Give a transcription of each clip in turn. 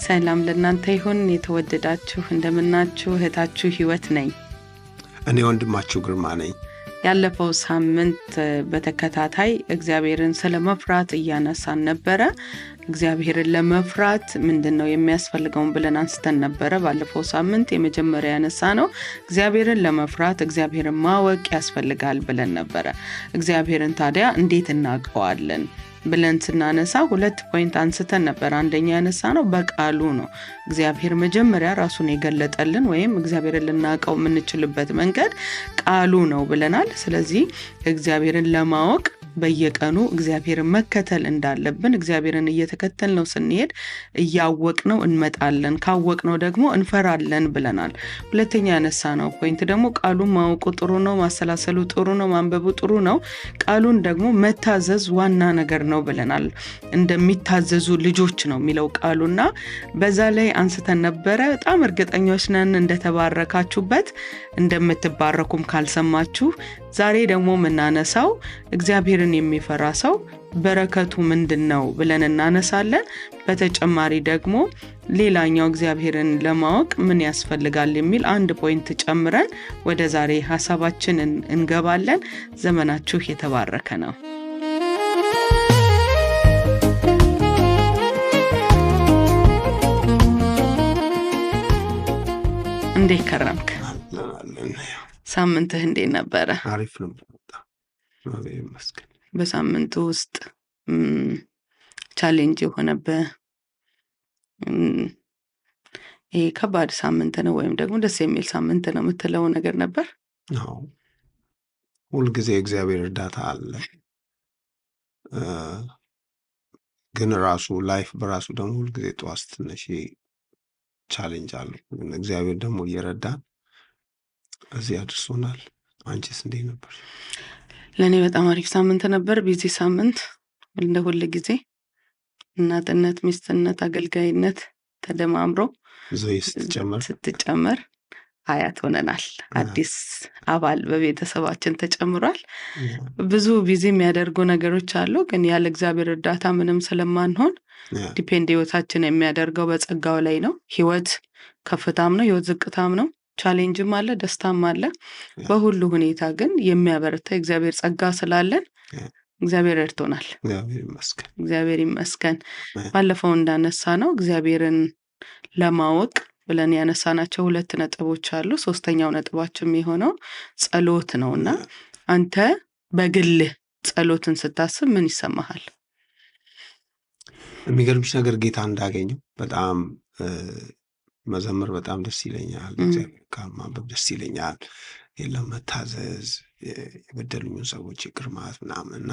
ሰላም ለእናንተ ይሁን የተወደዳችሁ እንደምናችሁ እህታችሁ ህይወት ነኝ። እኔ ወንድማችሁ ግርማ ነኝ። ያለፈው ሳምንት በተከታታይ እግዚአብሔርን ስለመፍራት እያነሳን ነበረ። እግዚአብሔርን ለመፍራት ምንድነው የሚያስፈልገውን ብለን አንስተን ነበረ። ባለፈው ሳምንት የመጀመሪያ ያነሳነው እግዚአብሔርን ለመፍራት እግዚአብሔርን ማወቅ ያስፈልጋል ብለን ነበረ። እግዚአብሔርን ታዲያ እንዴት እናውቀዋለን ብለን ስናነሳ 2 ፖይንት አንስተን ነበር። አንደኛ ያነሳነው በቃሉ ነው። እግዚአብሔር መጀመሪያ ራሱን የገለጠልን ወይም እግዚአብሔርን ልናውቀው የምንችልበት መንገድ ቃሉ ነው ብለናል። ስለዚህ እግዚአብሔርን ለማወቅ በየቀኑ እግዚአብሔርን መከተል እንዳለብን እግዚአብሔርን እየተከተልነው ስንሄድ እያወቅነው እንመጣለን፣ ካወቅነው ደግሞ እንፈራለን ብለናል። ሁለተኛ ያነሳነው ፖይንት ደግሞ ቃሉን ማወቁ ጥሩ ነው፣ ማሰላሰሉ ጥሩ ነው፣ ማንበቡ ጥሩ ነው፣ ቃሉን ደግሞ መታዘዝ ዋና ነገር ነው ብለናል። እንደሚታዘዙ ልጆች ነው የሚለው ቃሉና በዛ ላይ አንስተን ነበረ። በጣም እርግጠኞች ነን እንደተባረካችሁበት፣ እንደምትባረኩም ካልሰማችሁ ዛሬ ደግሞ የምናነሳው እግዚአብሔርን የሚፈራ ሰው በረከቱ ምንድነው ብለን እናነሳለን። በተጨማሪ ደግሞ ሌላኛው እግዚአብሔርን ለማወቅ ምን ያስፈልጋል የሚል አንድ ፖይንት ጨምረን ወደ ዛሬ ሐሳባችንን እንገባለን። ዘመናችሁ የተባረከ ነው። እንዴት ከረምክ? ሳምንትህ እንዴት ነበረ? አሪፍ ነው። መስገን በሳምንቱ ውስጥ ቻሌንጅ የሆነብህ ይሄ ከባድ ሳምንት ነው ወይም ደግሞ ደስ የሚል ሳምንት ነው የምትለው ነገር ነበር? አዎ፣ ሁልጊዜ እግዚአብሔር እርዳታ አለ። ግን ራሱ ላይፍ በራሱ ደግሞ ሁልጊዜ ጠዋት ትንሽ ቻሌንጅ አለ። እግዚአብሔር ደግሞ እየረዳን እዚህ አድርሶናል። አንቺስ እንዴት ነበር? ለእኔ በጣም አሪፍ ሳምንት ነበር። ቢዚ ሳምንት እንደ ሁል ጊዜ እናትነት፣ ሚስትነት፣ አገልጋይነት ተደማምሮ ዞይ ስትጨመር አያት ሆነናል። አዲስ አባል በቤተሰባችን ተጨምሯል። ብዙ ቢዚ የሚያደርጉ ነገሮች አሉ፣ ግን ያለ እግዚአብሔር እርዳታ ምንም ስለማንሆን ዲፔንድ ህይወታችን የሚያደርገው በጸጋው ላይ ነው። ህይወት ከፍታም ነው፣ ህይወት ዝቅታም ነው፣ ቻሌንጅም አለ፣ ደስታም አለ። በሁሉ ሁኔታ ግን የሚያበረታ እግዚአብሔር ጸጋ ስላለን እግዚአብሔር ረድቶናል። እግዚአብሔር ይመስገን። ባለፈው እንዳነሳ ነው እግዚአብሔርን ለማወቅ ብለን ያነሳናቸው 2 ነጥቦች አሉ። 3ኛው ነጥባችን የሆነው ጸሎት ነውና አንተ በግልህ ጸሎትን ስታስብ ምን ይሰማሃል? የሚገርምሽ ነገር ጌታ እንዳገኘው በጣም መዘመር በጣም ደስ ይለኛል። እግዚአብሔር ቃል ማንበብ ደስ ይለኛል። የለም መታዘዝ፣ የበደሉኝን ሰዎች ይቅር ማለት ምናምንና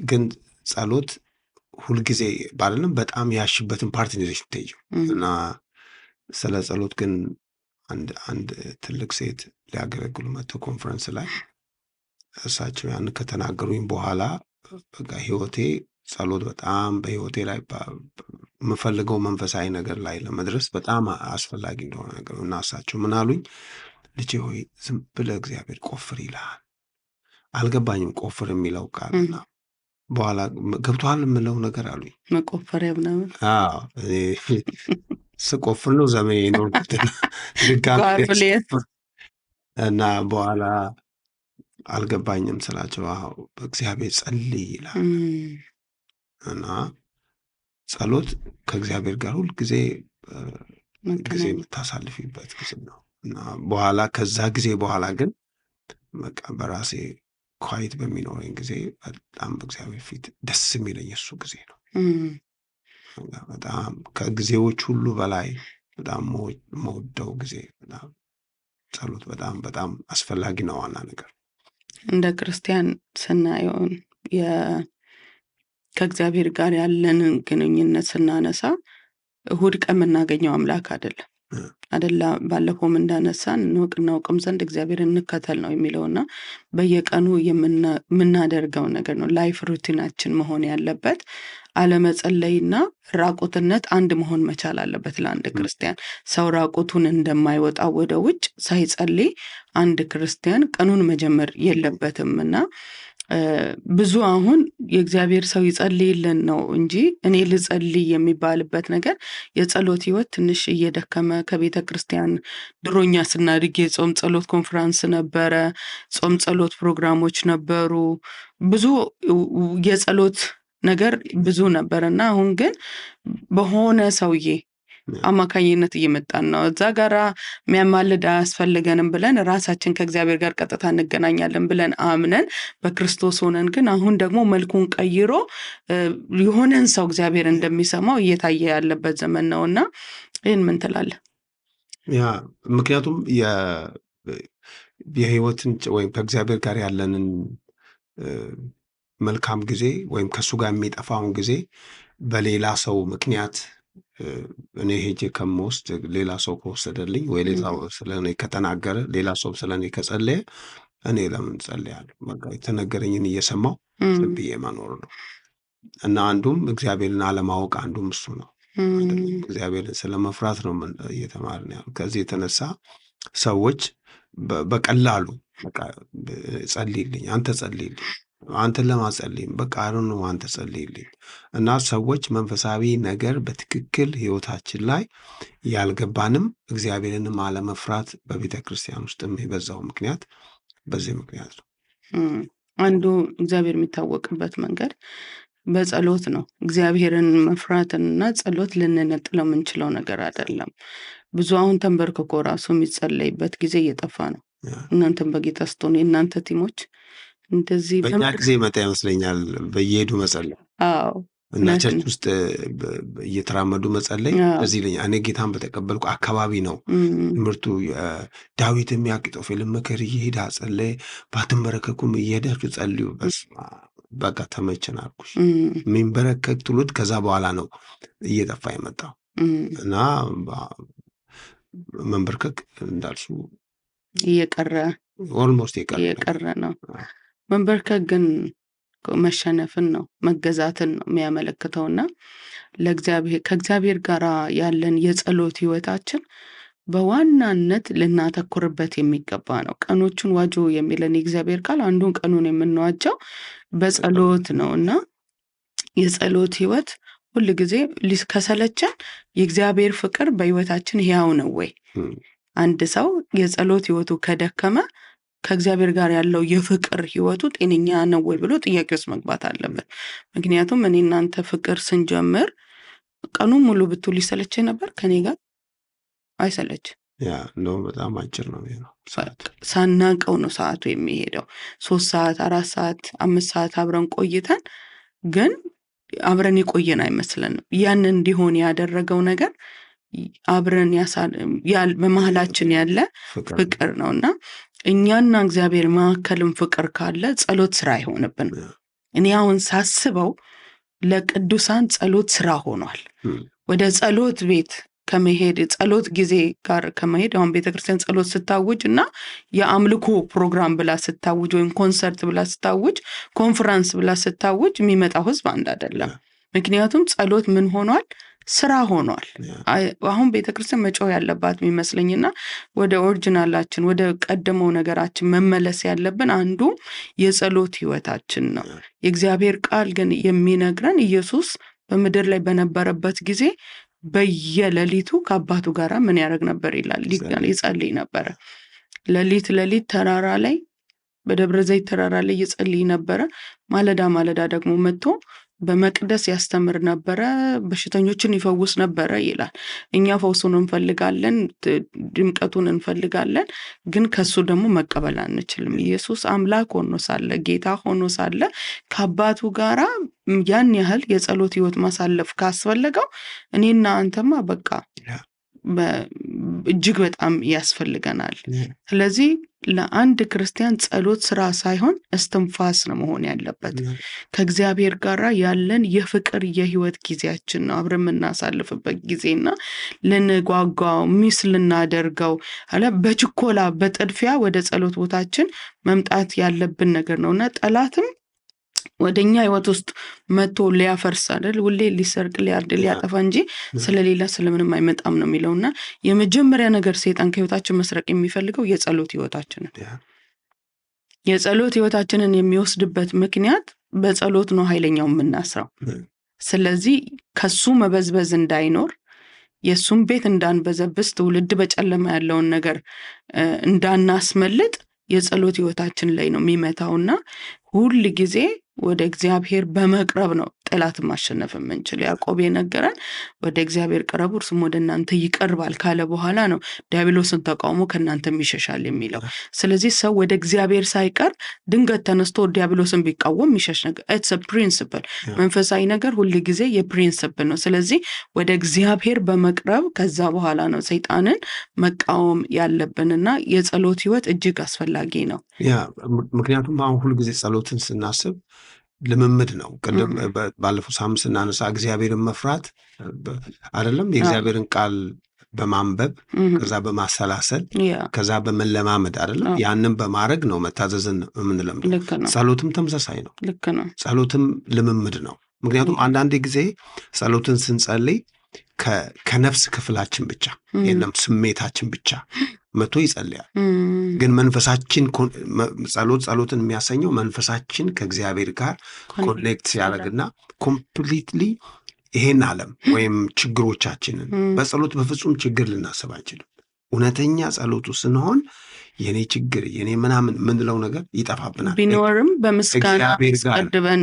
ግን ጸሎት ሁልጊዜ ባለንም በጣም ያሽበትን ፓርቲ ይዘሽ ትይዩ እና ስለ ጸሎት ግን አንድ ትልቅ ሴት ሊያገለግሉ መጥተው ኮንፈረንስ ላይ እሳቸው ያን ከተናገሩኝ በኋላ በቃ ህይወቴ ጸሎት በጣም በህይወቴ ላይ የምፈልገው መንፈሳዊ ነገር ላይ ለመድረስ በጣም አስፈላጊ እንደሆነ ነገር እና እሳቸው ምን አሉኝ? ልጄ ሆይ ዝም ብለህ እግዚአብሔር ቆፍር ይልሃል። አልገባኝም ቆፍር የሚለው ቃልና በኋላ ገብቶሃል የምለው ነገር አሉኝ። መቆፈሪያ ምናምን ስቆፍር ነው ዘመኔ የኖርኩት እና በኋላ አልገባኝም ስላቸው በእግዚአብሔር ጸልይ ይላል እና ጸሎት ከእግዚአብሔር ጋር ሁልጊዜ ጊዜ የምታሳልፊበት ጊዜ ነው እና በኋላ ከዛ ጊዜ በኋላ ግን በቃ በራሴ ኳይት በሚኖረኝ ጊዜ በጣም በእግዚአብሔር ፊት ደስ የሚለኝ እሱ ጊዜ ነው። በጣም ከጊዜዎች ሁሉ በላይ በጣም መወደው ጊዜ ጸሎት በጣም በጣም አስፈላጊ ነው። ዋና ነገር እንደ ክርስቲያን ስናየውን ከእግዚአብሔር ጋር ያለንን ግንኙነት ስናነሳ እሁድ ቀን የምናገኘው አምላክ አይደለም። ባለፈውም እንዳነሳን እናውቅም ዘንድ እግዚአብሔርን እንከተል ነው የሚለውና በየቀኑ የምናደርገው ነገር ነው። ላይፍ ሩቲናችን መሆን ያለበት አለመጸለይና ራቁትነት አንድ መሆን መቻል አለበት። ለአንድ ክርስቲያን ሰው ራቁቱን እንደማይወጣ ወደ ውጭ ሳይጸልይ አንድ ክርስቲያን ቀኑን መጀመር የለበትምና ብዙ አሁን የእግዚአብሔር ሰው ይጸልይልን ነው እንጂ እኔ ልጸልይ የሚባልበት ነገር የጸሎት ህይወት ትንሽ እየደከመ ከቤተ ክርስቲያን ድሮኛ ስናድግ የጾም ጸሎት ኮንፈረንስ ነበረ፣ ጾም ጸሎት ፕሮግራሞች ነበሩ፣ ብዙ የጸሎት ነገር ብዙ ነበር እና አሁን ግን በሆነ ሰውዬ አማካኝነት እየመጣን ነው። እዛ ጋራ የሚያማልድ አያስፈልገንም ብለን ራሳችን ከእግዚአብሔር ጋር ቀጥታ እንገናኛለን ብለን አምነን በክርስቶስ ሆነን ግን አሁን ደግሞ መልኩን ቀይሮ የሆነን ሰው እግዚአብሔር እንደሚሰማው እየታየ ያለበት ዘመን ነው እና ይህን ምን ትላለህ? ያ ምክንያቱም የህይወትን ወይም ከእግዚአብሔር ጋር ያለንን መልካም ጊዜ ወይም ከእሱ ጋር የሚጠፋውን ጊዜ በሌላ ሰው ምክንያት እኔ ሄጄ ከምወስድ ሌላ ሰው ከወሰደልኝ ወይ ሌላ ስለ እኔ ከተናገረ ሌላ ሰው ስለ እኔ ከጸለየ እኔ ለምን ጸልያለሁ? በቃ የተነገረኝን እየሰማው ዝም ብዬ መኖር ነው እና አንዱም እግዚአብሔርን አለማወቅ አንዱም እሱ ነው። እግዚአብሔርን ስለ መፍራት ነው እየተማርን ያለው። ከዚህ የተነሳ ሰዎች በቀላሉ በቃ ጸልይልኝ፣ አንተ ጸልይልኝ፣ አንተን ለማጸልይም በቃ አሁን አንተ ጸልይልኝ እና ሰዎች መንፈሳዊ ነገር በትክክል ህይወታችን ላይ ያልገባንም እግዚአብሔርንም አለመፍራት በቤተ ክርስቲያን ውስጥም የበዛው ምክንያት በዚህ ምክንያት ነው። አንዱ እግዚአብሔር የሚታወቅበት መንገድ በጸሎት ነው። እግዚአብሔርን መፍራትና ጸሎት ልንነጥለው የምንችለው ነገር አይደለም። ብዙ አሁን ተንበርክኮ ራሱ የሚጸለይበት ጊዜ እየጠፋ ነው። እናንተም በጌታ ስትሆኑ የእናንተ ቲሞች እንደዚህ በእኛ ጊዜ መጣ ይመስለኛል በየሄዱ መጸለይ። አዎ እና ቸርች ውስጥ እየተራመዱ መጸለይ እዚህ ይለኛል። እኔ ጌታን በተቀበልኩ አካባቢ ነው ትምህርቱ። ዳዊት የአኪጦፌልን ምክር እየሄደ ጸለየ፣ ባትንበረከኩም እየሄዳችሁ ጸልዩ። በቃ ተመቸን አልኩሽ። የሚንበረከክ ትውልድ ከዛ በኋላ ነው እየጠፋ የመጣው እና መንበርከክ እንዳልሱ እየቀረ ኦልሞስት እየቀረ ነው። መንበርከክ ግን መሸነፍን ነው፣ መገዛትን ነው የሚያመለክተውና ከእግዚአብሔር ጋር ያለን የጸሎት ህይወታችን በዋናነት ልናተኩርበት የሚገባ ነው። ቀኖቹን ዋጁ የሚለን የእግዚአብሔር ቃል አንዱን ቀኑን የምንዋጀው በጸሎት ነው እና የጸሎት ህይወት ሁል ጊዜ ከሰለቸን የእግዚአብሔር ፍቅር በህይወታችን ሕያው ነው ወይ? አንድ ሰው የጸሎት ህይወቱ ከደከመ ከእግዚአብሔር ጋር ያለው የፍቅር ህይወቱ ጤነኛ ነው ወይ ብሎ ጥያቄ ውስጥ መግባት አለበት። ምክንያቱም እኔ እናንተ ፍቅር ስንጀምር ቀኑን ሙሉ ብትውል ይሰለችህ ነበር? ከኔ ጋር አይሰለች። ነው በጣም አጭር ነው ሳናቀው ነው ሰዓቱ የሚሄደው። 3 ሰዓት 4 ሰዓት 5 ሰዓት አብረን ቆይተን ግን አብረን የቆየን አይመስለንም። ያን እንዲሆን ያደረገው ነገር አብረን በመሃላችን ያለ ፍቅር ነውና እኛና እግዚአብሔር መካከልም ፍቅር ካለ ጸሎት ስራ አይሆንብን። እኔ አሁን ሳስበው ለቅዱሳን ጸሎት ስራ ሆኗል። ወደ ጸሎት ቤት ከመሄድ ጸሎት ጊዜ ጋር ከመሄድ አሁን ቤተክርስቲያን ጸሎት ስታውጅ እና የአምልኮ ፕሮግራም ብላ ስታውጅ ወይም ኮንሰርት ብላ ስታውጅ፣ ኮንፈረንስ ብላ ስታውጅ የሚመጣው ህዝብ አንድ አይደለም። ምክንያቱም ጸሎት ምን ሆኗል? ስራ ሆኗል። አሁን ቤተክርስቲያን መጮህ ያለባት የሚመስለኝና ወደ ኦሪጂናላችን ወደ ቀደመው ነገራችን መመለስ ያለብን አንዱ የጸሎት ህይወታችን ነው። የእግዚአብሔር ቃል ግን የሚነግረን ኢየሱስ በምድር ላይ በነበረበት ጊዜ በየሌሊቱ ከአባቱ ጋር ምን ያደርግ ነበር ይላል? ይጸልይ ነበረ። ሌሊት ተራራ ላይ በደብረ ዘይት ተራራ ላይ ይጸልይ ነበረ። ማለዳ ደግሞ መጥቶ በመቅደስ ያስተምር ነበረ፣ በሽተኞችን ይፈውስ ነበረ ይላል። እኛ ፈውሱን እንፈልጋለን፣ ድምቀቱን እንፈልጋለን፣ ግን ከሱ ደግሞ መቀበል አንችልም። ኢየሱስ አምላክ ሆኖ ሳለ ጌታ ሆኖ ሳለ ከአባቱ ጋራ ያን ያህል የጸሎት ህይወት ማሳለፍ ካስፈለገው እኔና አንተማ በቃ እጅግ በጣም ያስፈልገናል። ስለዚህ ለአንድ ክርስቲያን ጸሎት ስራ ሳይሆን እስትንፋስ ነው መሆን ያለበት። ከእግዚአብሔር ጋር ያለን የፍቅር የህይወት ጊዜያችን ነው፣ አብረን የምናሳልፍበት ጊዜና ልንጓጓው ሚስ ልናደርገው በችኮላ በጥድፊያ ወደ ጸሎት ቦታችን መምጣት ያለብን ነገር ነውና ጠላትም ወደኛ ህይወት ውስጥ መጥቶ ሊያፈርስ አይደል? ሁሌ ሊሰርቅ ሊያርድ ሊያጠፋ እንጂ ስለሌላ ስለምንም አይመጣም ነው የሚለውና የመጀመሪያ ነገር ሰይጣን ከህይወታችን መስረቅ የሚፈልገው የጸሎት ህይወታችንን የጸሎት ህይወታችንን የሚወስድበት ምክንያት በጸሎት ነው ኃይለኛው የምናስረው። ስለዚህ ከሱ መበዝበዝ እንዳይኖር የሱን ቤት እንዳንበዘብስ ትውልድ በጨለማ ያለውን ነገር እንዳናስመልጥ የጸሎት ህይወታችን ላይ ነው የሚመታውና ሁል ጊዜ ወደ እግዚአብሔር በመቅረብ ነው ጠላትን ማሸነፍ የምንችል። ያዕቆብ የነገረን ወደ እግዚአብሔር ቅረቡ እርሱም ወደ እናንተ ይቀርባል ካለ በኋላ ነው ዲያብሎስን ተቃውሞ ከእናንተም ይሸሻል የሚለው። ስለዚህ ሰው ወደ እግዚአብሔር ሳይቀርብ ድንገት ተነስቶ ዲያብሎስን ቢቃወም የሚሸሽ ነገር ኢትስ ፕሪንሲፕል። መንፈሳዊ ነገር ሁል ጊዜ የፕሪንሲፕል ነው። ስለዚህ ወደ እግዚአብሔር በመቅረብ ከዛ በኋላ ነው ሰይጣንን መቃወም ያለብንና የጸሎት ህይወት እጅግ አስፈላጊ ነው። ምክንያቱም አሁን ሁል ጊዜ ጸሎትን ስናስብ ልምምድ ነው። ቅድም ባለፈው ሳምንት ስናነሳ እግዚአብሔርን መፍራት አይደለም፣ የእግዚአብሔርን ቃል በማንበብ ከዛ በማሰላሰል ከዛ በመለማመድ አይደለም፣ ያንን በማድረግ ነው መታዘዝን የምንለምደው። ጸሎትም ተመሳሳይ ነው። ልክ ነው። ጸሎትም ልምምድ ነው። ምክንያቱም አንዳንድ ጊዜ ጸሎትን ስንጸልይ ከነፍስ ክፍላችን ብቻ የለም ስሜታችን ብቻ መቶ ይጸልያል። ግን መንፈሳችን ጸሎትን የሚያሰኘው መንፈሳችን ከእግዚአብሔር ጋር ኮኔክት ሲያደርግና ኮምፕሊትሊ ይሄን ዓለም ወይም ችግሮቻችንን በጸሎት በፍጹም ችግር ልናስብ አንችልም። እውነተኛ ጸሎቱ ስንሆን የኔ ችግር የኔ ምናምን ምንለው ነገር ይጠፋብናል። ቢኖርም በምስጋና አስቀድበን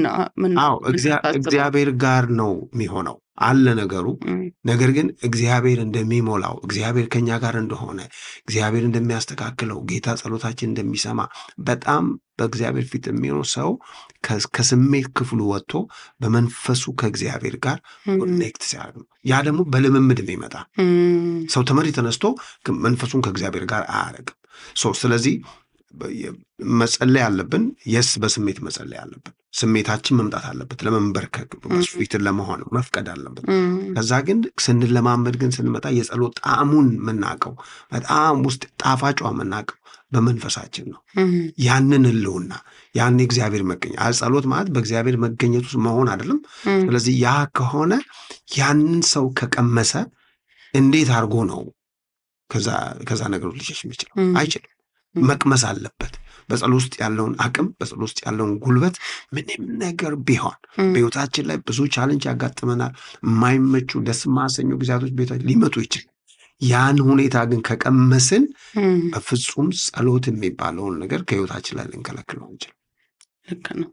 እግዚአብሔር ጋር ነው የሚሆነው አለ ነገሩ። ነገር ግን እግዚአብሔር እንደሚሞላው፣ እግዚአብሔር ከኛ ጋር እንደሆነ፣ እግዚአብሔር እንደሚያስተካክለው፣ ጌታ ጸሎታችን እንደሚሰማ በጣም በእግዚአብሔር ፊት የሚሆነው ሰው ከስሜት ክፍሉ ወጥቶ በመንፈሱ ከእግዚአብሔር ጋር ኮኔክት ሲያደርግ፣ ያ ደግሞ በልምምድ የሚመጣ ሰው ተመሪ ተነስቶ መንፈሱን ከእግዚአብሔር ጋር አያደርግም። ስለዚህ መጸለይ አለብን። የስ በስሜት መጸለይ አለብን። ስሜታችን መምጣት አለበት። ለመንበርከክ ፊትን ለመሆን መፍቀድ አለብን። ከዛ ግን ስንለማመድ ግን ስንመጣ የጸሎት ጣዕሙን የምናውቀው በጣም ውስጥ ጣፋጯ የምናውቀው በመንፈሳችን ነው። ያንን ህልውና ያን እግዚአብሔር መገኘት ጸሎት ማለት በእግዚአብሔር መገኘት ውስጥ መሆን አይደለም። ስለዚህ ያ ከሆነ ያንን ሰው ከቀመሰ እንዴት አድርጎ ነው ከዛ ነገሮች ሊሸሽ የሚችለው? አይችልም። መቅመስ አለበት። በጸሎት ውስጥ ያለውን አቅም፣ በጸሎት ውስጥ ያለውን ጉልበት ምንም ነገር ቢሆን በህይወታችን ላይ ብዙ ቻሌንጅ ያጋጥመናል። የማይመቹ ደስ ማሰኙ ጊዜያቶች ቤታችን ሊመጡ ይችላል። ያን ሁኔታ ግን ከቀመስን በፍጹም ጸሎት የሚባለውን ነገር ከህይወታችን ላይ ልንከለክለው አንችልም። ልክ ነው።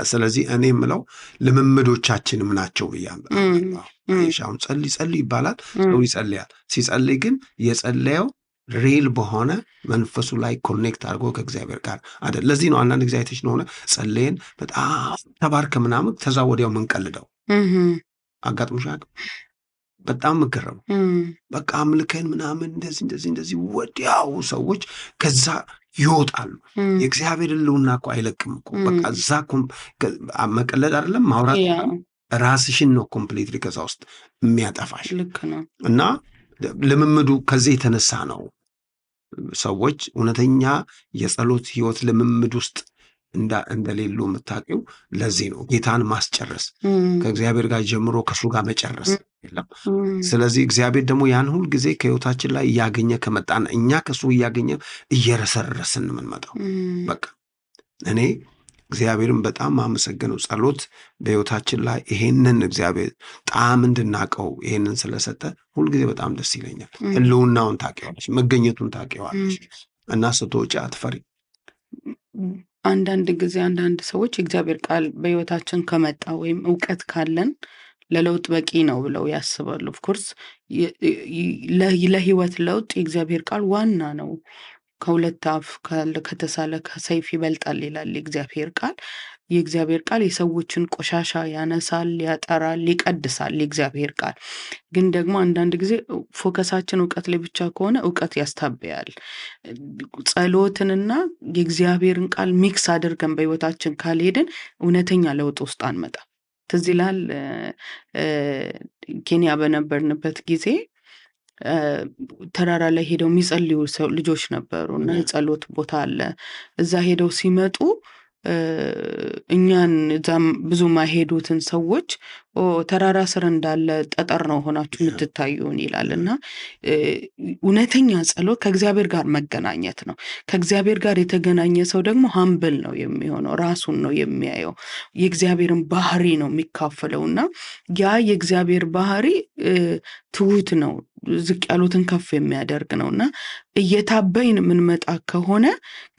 ስለዚህ እኔ የምለው ልምምዶቻችንም ናቸው ብያለሁ። አሁን ጸልይ ይባላል፣ ሰው ይጸልያል። ሲጸልይ ግን የጸለየው ሪል በሆነ መንፈሱ ላይ ኮኔክት አድርጎ ከእግዚአብሔር ጋር አይደል። ለዚህ ነው አንዳንድ ጊዜ አይተሽ እንደሆነ ጸለየን በጣም ተባርከ ምናምን ከዛ ወዲያው ምንቀልደው አጋጥሞሽ አያውቅም? በጣም ምገረም በቃ አምልከን ምናምን እንደዚህ ወዲያው ሰዎች ከዛ ይወጣሉ። የእግዚአብሔር ህልውና እኮ አይለቅም እኮ በቃ እዛ መቀለድ አይደለም ማውራት ራስሽን ነው ኮምፕሊትሊ ከዛ ውስጥ የሚያጠፋሽ። ልክ ነው። እና ልምምዱ ከዚህ የተነሳ ነው ሰዎች እውነተኛ የጸሎት ህይወት ልምምድ ውስጥ እንደሌሉ የምታውቂው ለዚህ ነው። ጌታን ማስጨረስ ከእግዚአብሔር ጋር ጀምሮ ከሱ ጋር መጨረስ የለም። ስለዚህ እግዚአብሔር ደግሞ ያን ሁል ጊዜ ከህይወታችን ላይ እያገኘ ከመጣና እኛ ከሱ እያገኘ እየረሰረስን የምንመጣው በቃ እኔ እግዚአብሔርን በጣም አመሰግነው። ጸሎት በህይወታችን ላይ ይሄንን እግዚአብሔር ጣዕም እንድናቀው ይሄንን ስለሰጠ ሁልጊዜ በጣም ደስ ይለኛል። ህልውናውን ታውቂዋለሽ፣ መገኘቱን ታውቂዋለሽ እና ስትወጪ አትፈሪ። አንዳንድ ጊዜ አንዳንድ ሰዎች የእግዚአብሔር ቃል በህይወታችን ከመጣ ወይም እውቀት ካለን ለለውጥ በቂ ነው ብለው ያስባሉ። ኦፍኮርስ ለህይወት ለውጥ የእግዚአብሔር ቃል ዋና ነው። ከሁለት አፍ ከተሳለ ከሰይፍ ይበልጣል ይላል የእግዚአብሔር ቃል። የእግዚአብሔር ቃል የሰዎችን ቆሻሻ ያነሳል፣ ያጠራል፣ ይቀድሳል። የእግዚአብሔር ቃል ግን ደግሞ አንዳንድ ጊዜ ፎከሳችን እውቀት ላይ ብቻ ከሆነ እውቀት ያስታበያል። ጸሎትንና የእግዚአብሔርን ቃል ሚክስ አድርገን በህይወታችን ካልሄድን እውነተኛ ለውጥ ውስጥ አንመጣም። ትዝ ይላል ኬንያ በነበርንበት ጊዜ ተራራ ላይ ሄደው የሚጸልዩ ልጆች ነበሩ እና የጸሎት ቦታ አለ። እዛ ሄደው ሲመጡ እኛን እዛም ብዙ ማይሄዱትን ሰዎች ተራራ ስር እንዳለ ጠጠር ነው ሆናችሁ የምትታዩን ይላል እና እውነተኛ ጸሎት ከእግዚአብሔር ጋር መገናኘት ነው። ከእግዚአብሔር ጋር የተገናኘ ሰው ደግሞ ሀምብል ነው የሚሆነው፣ ራሱን ነው የሚያየው፣ የእግዚአብሔርን ባህሪ ነው የሚካፈለው እና ያ የእግዚአብሔር ባህሪ ትሁት ነው፣ ዝቅ ያሉትን ከፍ የሚያደርግ ነው እና እየታበይን የምንመጣ ከሆነ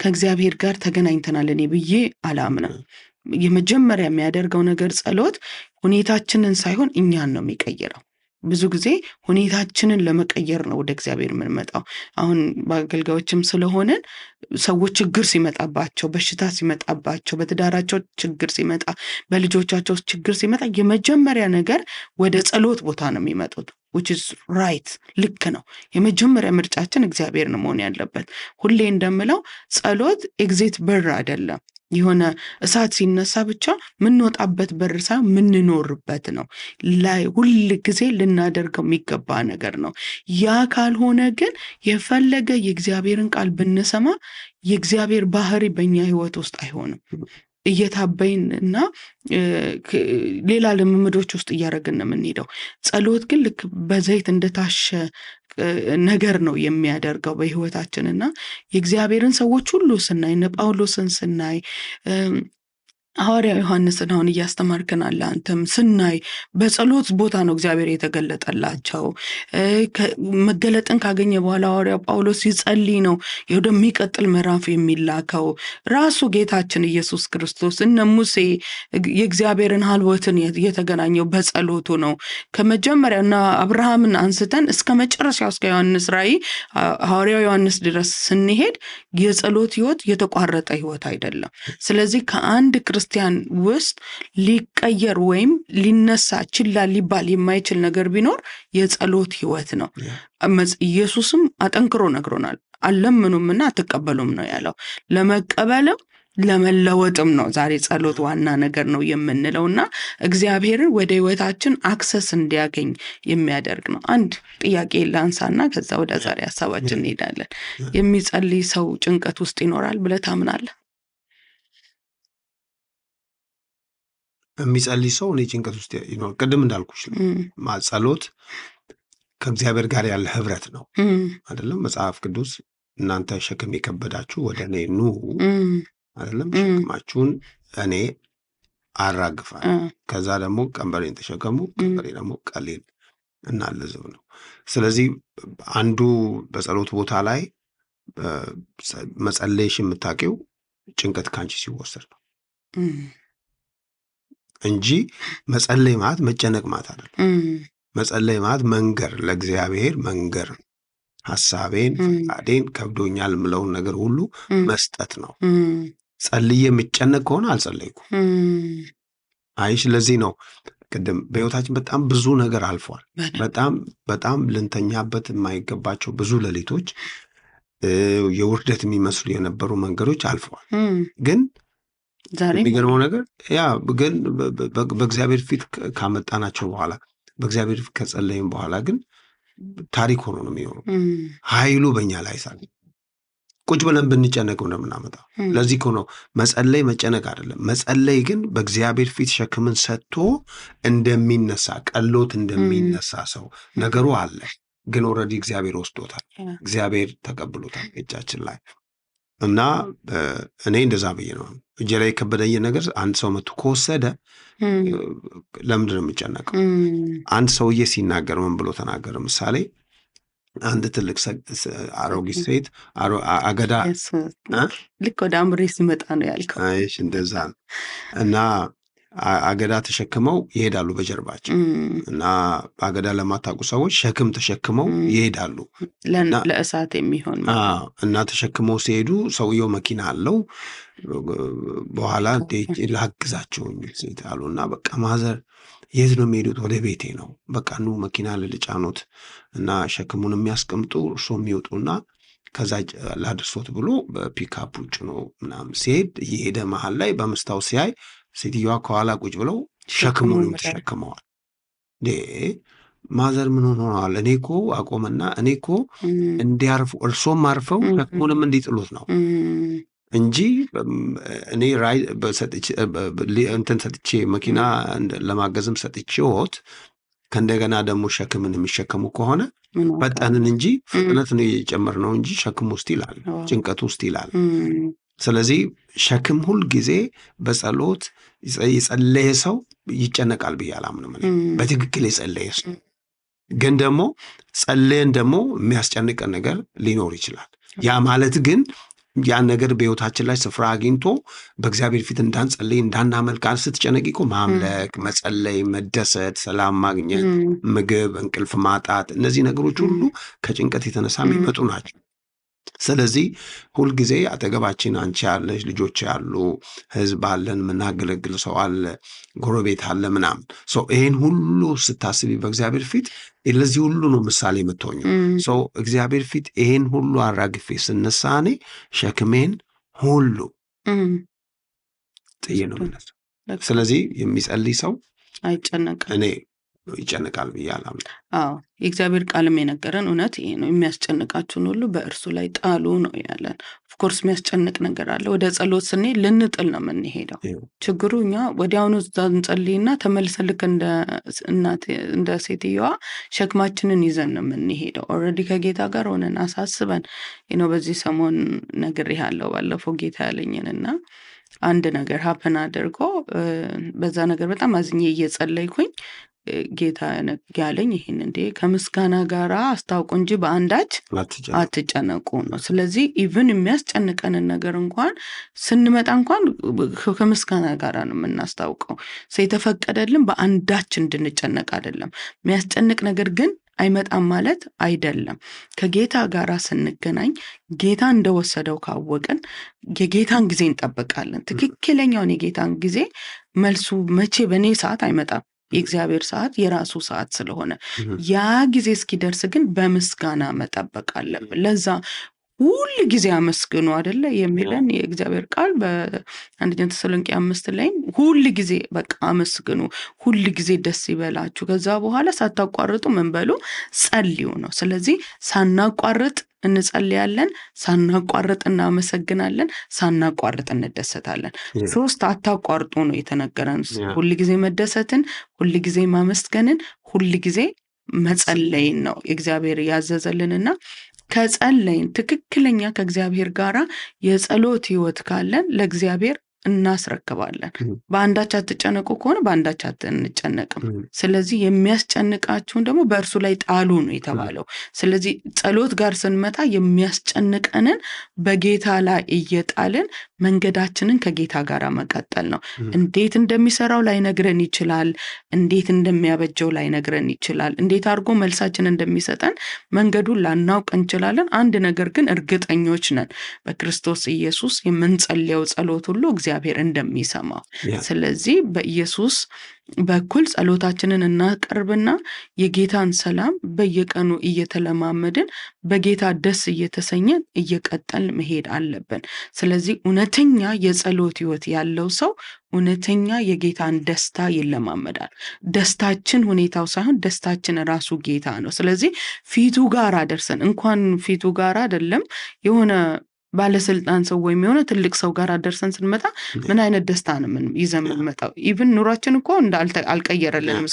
ከእግዚአብሔር ጋር ተገናኝተናል እኔ ብዬ አላምንም። የመጀመሪያ የሚያደርገው ነገር ጸሎት ሁኔታችንን ሳይሆን እኛን ነው የሚቀይረው። ብዙ ጊዜ ሁኔታችንን ለመቀየር ነው ወደ እግዚአብሔር የምንመጣው። አሁን በአገልጋዮችም ስለሆነን ሰዎች ችግር ሲመጣባቸው፣ በሽታ ሲመጣባቸው፣ በትዳራቸው ችግር ሲመጣ፣ በልጆቻቸው ችግር ሲመጣ የመጀመሪያ ነገር ወደ ጸሎት ቦታ ነው የሚመጡት። which is right፣ ልክ ነው። የመጀመሪያ ምርጫችን እግዚአብሔር ነው መሆን ያለበት። ሁሌ እንደምለው ጸሎት ኤግዚት በር አይደለም። የሆነ እሳት ሲነሳ ብቻ ምንወጣበት በር ሳይሆን ምንኖርበት ነው። ሁል ጊዜ ልናደርገው የሚገባ ነገር ነው። ያ ካልሆነ ግን የፈለገ የእግዚአብሔርን ቃል ብንሰማ የእግዚአብሔር ባህሪ በእኛ ህይወት ውስጥ አይሆንም። እየታበይን እና ሌላ ልምምዶች ውስጥ እያደረግን ነው የምንሄደው። ጸሎት ግን ልክ በዘይት እንደታሸ ነገር ነው የሚያደርገው በህይወታችን እና የእግዚአብሔርን ሰዎች ሁሉ ስናይ፣ እነ ጳውሎስን ስናይ፣ ሐዋርያው ዮሐንስን አሁን እያስተማርከን አለ አንተም ስናይ በጸሎት ቦታ ነው እግዚአብሔር የተገለጠላቸው። መገለጥን ካገኘ በኋላ ሐዋርያው ጳውሎስ ሲጸልይ ነው ወደሚቀጥል ምዕራፍ የሚላከው። ራሱ ጌታችን ኢየሱስ ክርስቶስ እነ ሙሴ የእግዚአብሔርን ሀልወትን የተገናኘው በጸሎቱ ነው። ከመጀመሪያና አብርሃምን አንስተን እስከ መጨረሻው እስከ ዮሐንስ ራእይ ሐዋርያው ዮሐንስ ድረስ ስንሄድ የጸሎት ህይወት የተቋረጠ ህይወት አይደለም። ስለዚህ ከአንድ ክርስቲያን ውስጥ ሊቀየር ወይም ሊነሳ ችላ ሊባል የማይችል ነገር ቢኖር የጸሎት ህይወት ነው። ኢየሱስም አጠንክሮ ነግሮናል። አለምኑምና አትቀበሉም ነው ያለው። ለመቀበልም ለመለወጥም ነው ዛሬ ጸሎት ዋና ነገር ነው የምንለውና እግዚአብሔርን ወደ ህይወታችን አክሰስ እንዲያገኝ የሚያደርግ ነው። አንድ ጥያቄ ላንሳና ከዛ ወደ ዛሬ ሀሳባችን እንሄዳለን። የሚጸልይ ሰው ጭንቀት ውስጥ ይኖራል ብለህ ታምናለህ? የሚጸልይ ሰው እኔ ጭንቀት ውስጥ ይኖር። ቅድም እንዳልኩሽ ነው ጸሎት ከእግዚአብሔር ጋር ያለ ህብረት ነው አይደለም? መጽሐፍ ቅዱስ እናንተ ሸክም የከበዳችሁ ወደ እኔ ኑ አይደለም? ሸክማችሁን እኔ አራግፋለሁ፣ ከዛ ደግሞ ቀንበሬን ተሸከሙ፣ ቀንበሬ ደግሞ ቀሊል እና ልዝብ ነው። ስለዚህ አንዱ በጸሎት ቦታ ላይ መጸለይሽ የምታውቂው ጭንቀት ካንቺ ሲወሰድ ነው እንጂ መጸለይ ማለት መጨነቅ ማለት አይደለም። መጸለይ ማለት መንገር፣ ለእግዚአብሔር መንገር፣ ሐሳቤን፣ ፈቃዴን፣ ከብዶኛል የምለውን ነገር ሁሉ መስጠት ነው። ጸልዬ የምጨነቅ ከሆነ አልጸለይኩም። አይሽ ለዚህ ነው ቅድም በህይወታችን በጣም ብዙ ነገር አልፏል። በጣም ልንተኛበት የማይገባቸው ብዙ ሌሊቶች፣ የውርደት የሚመስሉ የነበሩ መንገዶች አልፈዋል። ግን የሚገርመው ነገር ያ ግን በእግዚአብሔር ፊት ካመጣናቸው በኋላ በእግዚአብሔር ፊት ከጸለይም በኋላ ግን ታሪክ ሆኖ ነው የሚሆነው። ኃይሉ በእኛ ላይ ሳለ ቁጭ ብለን ብንጨነቅ እንደምናመጣው። ለዚህ እኮ ነው መጸለይ መጨነቅ አይደለም። መጸለይ ግን በእግዚአብሔር ፊት ሸክምን ሰጥቶ እንደሚነሳ ቀሎት እንደሚነሳ ሰው ነገሩ አለ፣ ግን ኦልሬዲ እግዚአብሔር ወስዶታል፣ እግዚአብሔር ተቀብሎታል እጃችን ላይ እና እኔ እንደዛ ብዬ ነው እጄ ላይ የከበደኝ ነገር አንድ ሰው መጥቶ ከወሰደ ለምንድን ነው የሚጨነቀው? አንድ ሰውዬ ሲናገር ምን ብሎ ተናገረ? ምሳሌ አንድ ትልቅ አሮጊት ሴት አገዳ ልክ ወደ አምሬ ሲመጣ ነው ያልከው። እንደዛ ነው። እና አገዳ ተሸክመው ይሄዳሉ በጀርባቸው እና አገዳ ለማታውቁ ሰዎች ሸክም ተሸክመው ይሄዳሉ ለእሳት የሚሆን እና ተሸክመው ሲሄዱ ሰውየው መኪና አለው። በኋላ ላግዛቸው የሚል ሴት አሉ እና በቃ ማዘር የት ነው የሚሄዱት? ወደ ቤቴ ነው። በቃ ኑ መኪና ልጫኖት እና ሸክሙን የሚያስቀምጡ እርሶ የሚወጡና ከዛ ላድርሶት ብሎ በፒካፕ ጭኖ ምናምን ሲሄድ እየሄደ መሀል ላይ በመስታወት ሲያይ ሴትዮዋ ከኋላ ቁጭ ብለው ሸክሙንም ተሸክመዋል። ማዘር ምን ሆነዋል? እኔ እኮ አቆመና እኔ እኮ እንዲያርፉ እርሶም አርፈው ሸክሙንም እንዲጥሉት ነው እንጂ እኔ ራይ እንትን ሰጥቼ መኪና ለማገዝም ሰጥቼዎት ከእንደገና ደግሞ ሸክምን የሚሸከሙ ከሆነ ፈጠንን እንጂ ፍጥነት ነው እየጨመር ነው እንጂ ሸክም ውስጥ ይላል፣ ጭንቀት ውስጥ ይላል። ስለዚህ ሸክም ሁል ጊዜ በጸሎት የጸለየ ሰው ይጨነቃል ብዬ አላምንም። በትክክል የጸለየ ሰው ግን ደግሞ ጸለየን ደግሞ የሚያስጨንቀን ነገር ሊኖር ይችላል። ያ ማለት ግን ያን ነገር በሕይወታችን ላይ ስፍራ አግኝቶ በእግዚአብሔር ፊት እንዳንጸልይ እንዳናመልክ ስትጨነቂ እኮ ማምለክ፣ መጸለይ፣ መደሰት፣ ሰላም ማግኘት፣ ምግብ፣ እንቅልፍ ማጣት እነዚህ ነገሮች ሁሉ ከጭንቀት የተነሳ የሚመጡ ናቸው። ስለዚህ ሁልጊዜ አጠገባችን አንቺ ያለሽ፣ ልጆች ያሉ፣ ህዝብ አለን፣ የምናገለግል ሰው አለ፣ ጎረቤት አለ ምናምን ሰው ይህን ሁሉ ስታስቢ በእግዚአብሔር ፊት ለዚህ ሁሉ ነው ምሳሌ የምትሆኘው። ሰው እግዚአብሔር ፊት ይህን ሁሉ አራግፌ ስነሳ እኔ ሸክሜን ሁሉ ጥዬ ነው የምነሳው። ስለዚህ የሚጸልይ ሰው አይጨነቅም። እኔ ይጨነቃል ብዬ አላምንም። አዎ የእግዚአብሔር ቃልም የነገረን እውነት ይሄ ነው። የሚያስጨንቃችሁን ሁሉ በእርሱ ላይ ጣሉ ነው ያለን። ኦፍኮርስ የሚያስጨንቅ ነገር አለ። ወደ ጸሎት ስንሄድ ልንጥል ነው የምንሄደው። ችግሩ እኛ ወዲያውኑ እንጸልይና ተመልሰን ልክ እንደ ሴትየዋ ሸክማችንን ይዘን ነው የምንሄደው። ኦልሬዲ ከጌታ ጋር ሆነን አሳስበን ነው። በዚህ ሰሞን ነግሬሃለሁ ባለፈው ጌታ ያለኝን እና አንድ ነገር ሀፕን አድርጎ በዛ ነገር በጣም አዝኜ እየጸለይኩኝ ጌታ ያለኝ ይሄን እንዴ ከምስጋና ጋር አስታውቁ እንጂ በአንዳች አትጨነቁ ነው። ስለዚህ ኢቭን የሚያስጨንቀንን ነገር እንኳን ስንመጣ እንኳን ከምስጋና ጋር ነው የምናስታውቀው። የተፈቀደልን በአንዳች እንድንጨነቅ አይደለም። የሚያስጨንቅ ነገር ግን አይመጣም ማለት አይደለም። ከጌታ ጋር ስንገናኝ ጌታ እንደወሰደው ካወቅን የጌታን ጊዜ እንጠብቃለን። ትክክለኛውን የጌታን ጊዜ መልሱ መቼ በእኔ ሰዓት አይመጣም። የእግዚአብሔር ሰዓት የራሱ ሰዓት ስለሆነ ያ ጊዜ እስኪደርስ ግን በምስጋና መጠበቅ አለብን። ለዛ ሁል ጊዜ አመስግኑ አይደለ የሚለን የእግዚአብሔር ቃል በአንደኛ ተሰሎንቄ 5 ላይ ሁል ጊዜ በቃ አመስግኑ፣ ሁል ጊዜ ደስ ይበላችሁ፣ ከዛ በኋላ ሳታቋርጡ ምን በሉ ጸልዩ ነው። ስለዚህ ሳናቋርጥ እንጸልያለን፣ ሳናቋርጥ እናመሰግናለን፣ ሳናቋርጥ እንደሰታለን። 3 አታቋርጡ ነው የተነገረን። ሁል ጊዜ መደሰትን፣ ሁል ጊዜ ማመስገንን፣ ሁል ጊዜ መጸለይን ነው እግዚአብሔር ያዘዘልንና ከጸለይን ትክክለኛ ከእግዚአብሔር ጋራ የጸሎት ህይወት ካለን ለእግዚአብሔር እናስረክባለን። በአንዳች አትጨነቁ ከሆነ በአንዳች አትጨነቅም። ስለዚህ የሚያስጨንቃችሁን ደግሞ በእርሱ ላይ ጣሉ ነው የተባለው። ስለዚህ ጸሎት ጋር ስንመጣ የሚያስጨንቀንን በጌታ ላይ እየጣልን መንገዳችንን ከጌታ ጋር መቀጠል ነው። እንዴት እንደሚሰራው ላይነግረን ይችላል። እንዴት እንደሚያበጀው ላይነግረን ይችላል። እንዴት አድርጎ መልሳችን እንደሚሰጠን መንገዱን ላናውቅ እንችላለን። አንድ ነገር ግን እርግጠኞች ነን፣ በክርስቶስ ኢየሱስ የምንጸልየው ጸሎት ሁሉ እግዚአብሔር እንደሚሰማው። ስለዚህ በኢየሱስ በኩል ጸሎታችንን እናቀርብና የጌታን ሰላም በየቀኑ እየተለማመድን በጌታ ደስ እየተሰኘን እየቀጠልን መሄድ አለብን። ስለዚህ እውነተኛ የጸሎት ህይወት ያለው ሰው እውነተኛ የጌታን ደስታ ይለማመዳል። ደስታችን ሁኔታው ሳይሆን ደስታችን ራሱ ጌታ ነው። ስለዚህ ፊቱ ጋር ደርሰን እንኳን ፊቱ ጋር አይደለም የሆነ ባለስልጣን ሰው ወይም የሆነ ትልቅ ሰው ጋር ደርሰን ስንመጣ ምን አይነት ደስታ ነው ይዘን የምንመጣው? ኢቭን ኑሯችን እኮ አልቀየረልንም።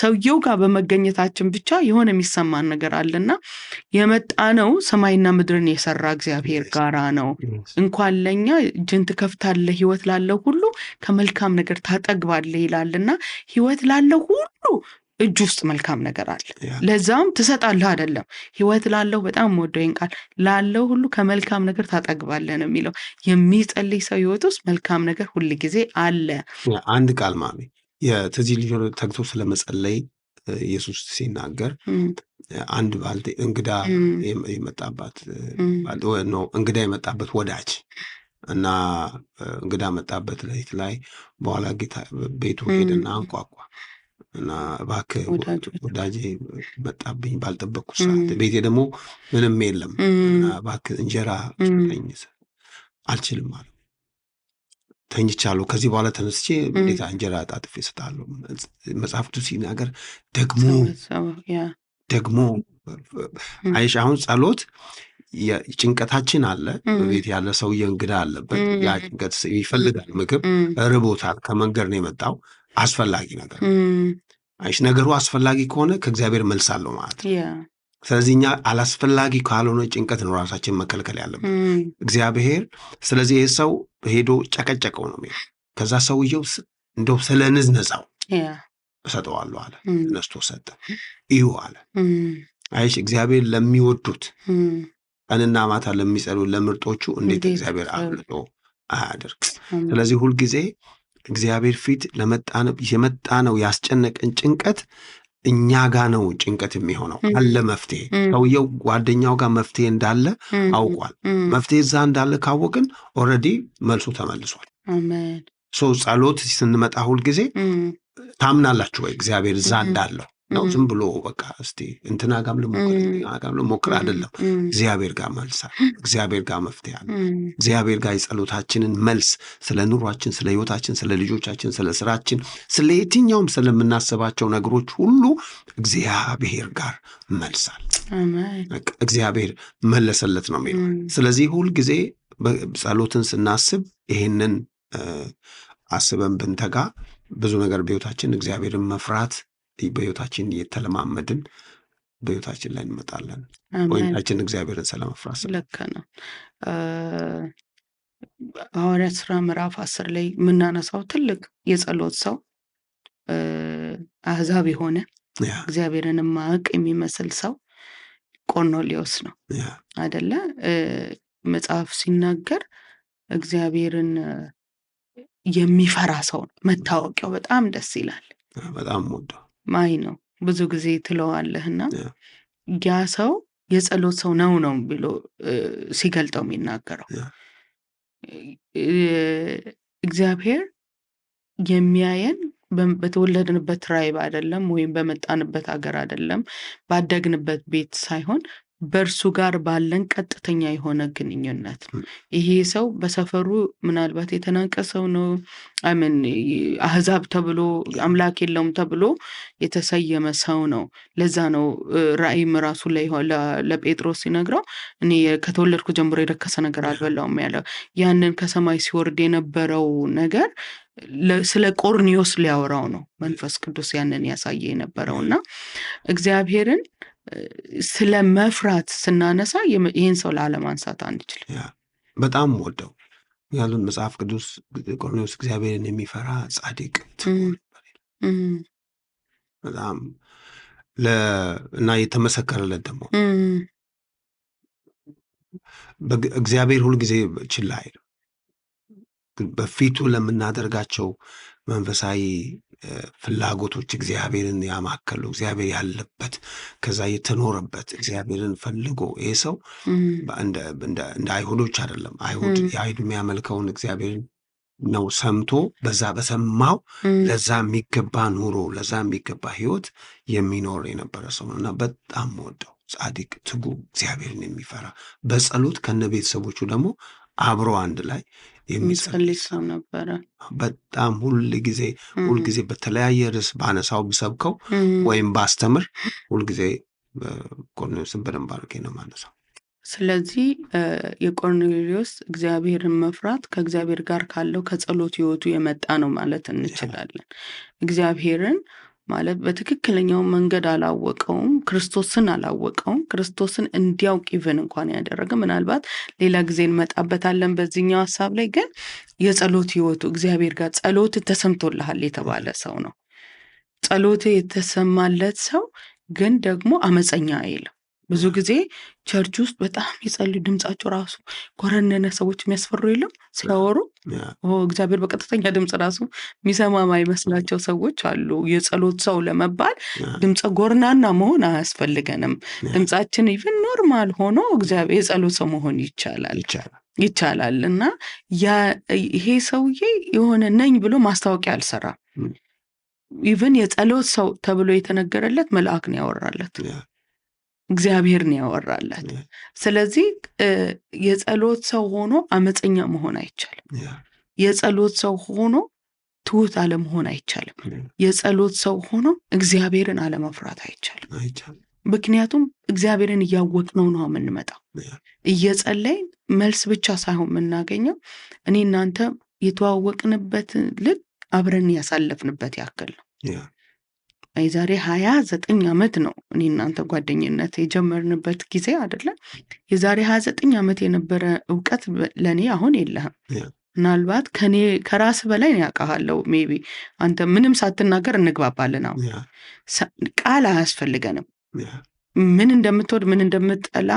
ሰውየው ጋር በመገኘታችን ብቻ የሆነ የሚሰማን ነገር አለና የመጣነው ሰማይና ምድርን የሰራ እግዚአብሔር ጋራ ነው። እንኳን ለኛ እጅን ትከፍታለህ ህይወት ላለው ሁሉ ከመልካም ነገር ታጠግባለህ ይላልና ህይወት ላለው ሁሉ እጅ ውስጥ መልካም ነገር አለ። ለዛም ትሰጣለህ አይደለም። ህይወት ላለው በጣም ወደኝ ቃል ላለው ሁሉ ከመልካም ነገር ታጠግባለህ ነው የሚለው። የሚጸልይ ሰው ህይወት ውስጥ መልካም ነገር ሁል ጊዜ አለ። አንድ ቃል ማሚ የትዚህ ልጅ ተግቶ ስለመጸለይ ኢየሱስ ሲናገር አንድ ባልቴ እንግዳ የመጣበት ወዳጅ እና እንግዳ መጣበት ሌሊት ላይ በኋላ ጌታ ቤቱ ሄደና አንኳኳ እና እባክህ ወዳጄ መጣብኝ ባልጠበቅኩት ሰዓት፣ ቤቴ ደግሞ ምንም የለም እና እባክህ እንጀራ ስጠኝ። አልችልም አለ። ተኝቻለሁ። ከዚህ በኋላ ተነስቼ እንዴት እንጀራ ጣጥፌ እሰጥሃለሁ? መጽሐፍ ቅዱስ ሲናገር ደግሞ አይሽ አሁን ጸሎት ጭንቀታችን አለ። በቤት ያለ ሰውዬ እንግዳ አለበት። ያ ጭንቀት ይፈልጋል ምግብ፣ ርቦታል፣ ከመንገድ ነው የመጣው። አስፈላጊ ነገር አይሽ ነገሩ አስፈላጊ ከሆነ ከእግዚአብሔር መልስ አለው ማለት ነው። ስለዚህ እኛ አላስፈላጊ ካልሆነ ጭንቀት ነው ራሳችን መከልከል ያለብን እግዚአብሔር። ስለዚህ ይህ ሰው ሄዶ ጨቀጨቀው ነው የሚለው። ከዛ ሰውየው እንደው ስለ ንዝነጻው እሰጠዋለሁ አለ። ነስቶ ሰጠ። ይሁ አለ። አይሽ እግዚአብሔር ለሚወዱት ቀንና ማታ ለሚጸሉ ለምርጦቹ እንዴት እግዚአብሔር አብልጦ አያደርግ። ስለዚህ ሁልጊዜ እግዚአብሔር ፊት የመጣ ነው ያስጨነቀን ጭንቀት እኛ ጋር ነው ጭንቀት የሚሆነው። አለ መፍትሄ። ሰውየው ጓደኛው ጋር መፍትሄ እንዳለ አውቋል። መፍትሄ እዛ እንዳለ ካወቅን ኦልሬዲ መልሱ ተመልሷል። ጸሎት ስንመጣ ሁልጊዜ ታምናላችሁ ወይ እግዚአብሔር እዛ እንዳለው ነው? ዝም ብሎ በቃ እስቲ እንትና ጋም ልሞክር አይደለም። እግዚአብሔር ጋር መልስ አለ። እግዚአብሔር ጋር መፍትሄ አለ። እግዚአብሔር ጋር የጸሎታችንን መልስ ስለ ኑሯችን፣ ስለ ህይወታችን፣ ስለ ልጆቻችን፣ ስለ ስራችን፣ ስለ የትኛውም ስለምናስባቸው ነገሮች ሁሉ እግዚአብሔር ጋር መልስ አለ። እግዚአብሔር መለሰለት ነው የሚለው። ስለዚህ ሁልጊዜ ጸሎትን ስናስብ ይሄንን አስበን ብንተጋ ብዙ ነገር በህይወታችን እግዚአብሔርን መፍራት በህይወታችን እየተለማመድን በህይወታችን ላይ እንመጣለን። ወይናችን እግዚአብሔርን ስለመፍራት ልክ ነው። ሐዋርያት ሥራ ምዕራፍ 10 ላይ የምናነሳው ትልቅ የጸሎት ሰው አሕዛብ የሆነ እግዚአብሔርን ማወቅ የሚመስል ሰው ቆርኔሌዎስ ነው አይደለ? መጽሐፍ ሲናገር እግዚአብሔርን የሚፈራ ሰው ነው። መታወቂያው በጣም ደስ ይላል። በጣም ወዳ ማይ ነው ብዙ ጊዜ ትለዋለህና ያ ሰው የጸሎት ሰው ነው ብሎ ሲገልጠው የሚናገረው እግዚአብሔር የሚያየን በተወለድንበት ትራይብ አይደለም፣ ወይም በመጣንበት ሀገር አይደለም፣ ባደግንበት ቤት ሳይሆን በእርሱ ጋር ባለን ቀጥተኛ የሆነ ግንኙነት ነው። ይሄ ሰው በሰፈሩ ምናልባት የተናቀ ሰው ነው። አሕዛብ ተብሎ አምላክ የለውም ተብሎ የተሰየመ ሰው ነው። ለዛ ነው ራእይም ራሱ ላይ ለጴጥሮስ ሲነግረው እኔ ከተወለድኩ ጀምሮ የረከሰ ነገር አልበላውም ያለው። ያንን ከሰማይ ሲወርድ የነበረው ነገር ስለ ቆርኔሌዎስ ሊያወራው ነው መንፈስ ቅዱስ ያንን ያሳየ የነበረውና እግዚአብሔርን ስለ መፍራት ስናነሳ ይህን ሰው ላለማንሳት አንችልም። በጣም ወደው ያሉን መጽሐፍ ቅዱስ ቆርኔሌዎስ እግዚአብሔርን የሚፈራ ጻድቅ በጣም እና የተመሰከረለት ደግሞ እግዚአብሔር ሁልጊዜ ችላ አይልም። በፊቱ ለምናደርጋቸው መንፈሳዊ ፍላጎቶች እግዚአብሔርን ያማከሉ እግዚአብሔር ያለበት ከዛ የተኖረበት እግዚአብሔርን ፈልጎ ይሄ ሰው እንደ አይሁዶች አይደለም። የአይሁድ የሚያመልከውን እግዚአብሔርን ነው ሰምቶ በዛ በሰማው ለዛ የሚገባ ኑሮ ለዛ የሚገባ ህይወት የሚኖር የነበረ ሰው ነው እና በጣም ወደው ጻድቅ፣ ትጉ፣ እግዚአብሔርን የሚፈራ በጸሎት ከነ ቤተሰቦቹ ደግሞ አብሮ አንድ ላይ የሚጸልይ ሰው ነበረ። በጣም ሁልጊዜ በተለያየ ርዕስ ባነሳው ብሰብከው ወይም ባስተምር ሁልጊዜ ቆርኔሌዎስን በደንብ አድርጌ ነው ማነሳው። ስለዚህ የቆርኔሌዎስ እግዚአብሔርን መፍራት ከእግዚአብሔር ጋር ካለው ከጸሎት ህይወቱ የመጣ ነው ማለት እንችላለን። እግዚአብሔርን ማለት በትክክለኛው መንገድ አላወቀውም፣ ክርስቶስን አላወቀውም። ክርስቶስን እንዲያውቅ ኢቨን እንኳን ያደረገ ምናልባት ሌላ ጊዜ እንመጣበታለን በዚህኛው ሀሳብ ላይ። ግን የጸሎት ህይወቱ እግዚአብሔር ጋር ጸሎት ተሰምቶልሃል የተባለ ሰው ነው። ጸሎት የተሰማለት ሰው ግን ደግሞ አመፀኛ አይልም። ብዙ ጊዜ ቸርች ውስጥ በጣም የጸልዩ ድምጻቸው ራሱ ኮረነነ ሰዎች የሚያስፈሩ የለም ሲያወሩ እግዚአብሔር በቀጥተኛ ድምጽ ራሱ የሚሰማ ማይመስላቸው ሰዎች አሉ። የጸሎት ሰው ለመባል ድምጸ ጎርናና መሆን አያስፈልገንም። ድምጻችን ኢቭን ኖርማል ሆኖ እግዚአብሔር የጸሎት ሰው መሆን ይቻላል። እና ይሄ ሰውዬ የሆነ ነኝ ብሎ ማስታወቂያ አልሰራም። ኢቭን የጸሎት ሰው ተብሎ የተነገረለት መልአክ ነው ያወራለት፣ እግዚአብሔር ነው ያወራላት። ስለዚህ የጸሎት ሰው ሆኖ አመፀኛ መሆን አይቻልም። የጸሎት ሰው ሆኖ ትሁት አለመሆን አይቻልም። የጸሎት ሰው ሆኖ እግዚአብሔርን አለመፍራት አይቻልም። ምክንያቱም እግዚአብሔርን እያወቅነው ነው የምንመጣው። እየጸለይን መልስ ብቻ ሳይሆን የምናገኘው እኔ እናንተ የተዋወቅንበት ልክ አብረን ያሳለፍንበት ያክል ነው። የዛሬ 29 ዓመት ነው እኔ እናንተ ጓደኝነት የጀመርንበት ጊዜ አይደለም። የዛሬ 29 ዓመት የነበረ እውቀት ለእኔ አሁን የለህም። ምናልባት ከራስ በላይ ነው ያውቃለሁ። ሜቢ አንተ ምንም ሳትናገር እንግባባለን። አሁን ቃል አያስፈልገንም። ምን እንደምትወድ ምን እንደምትጠላ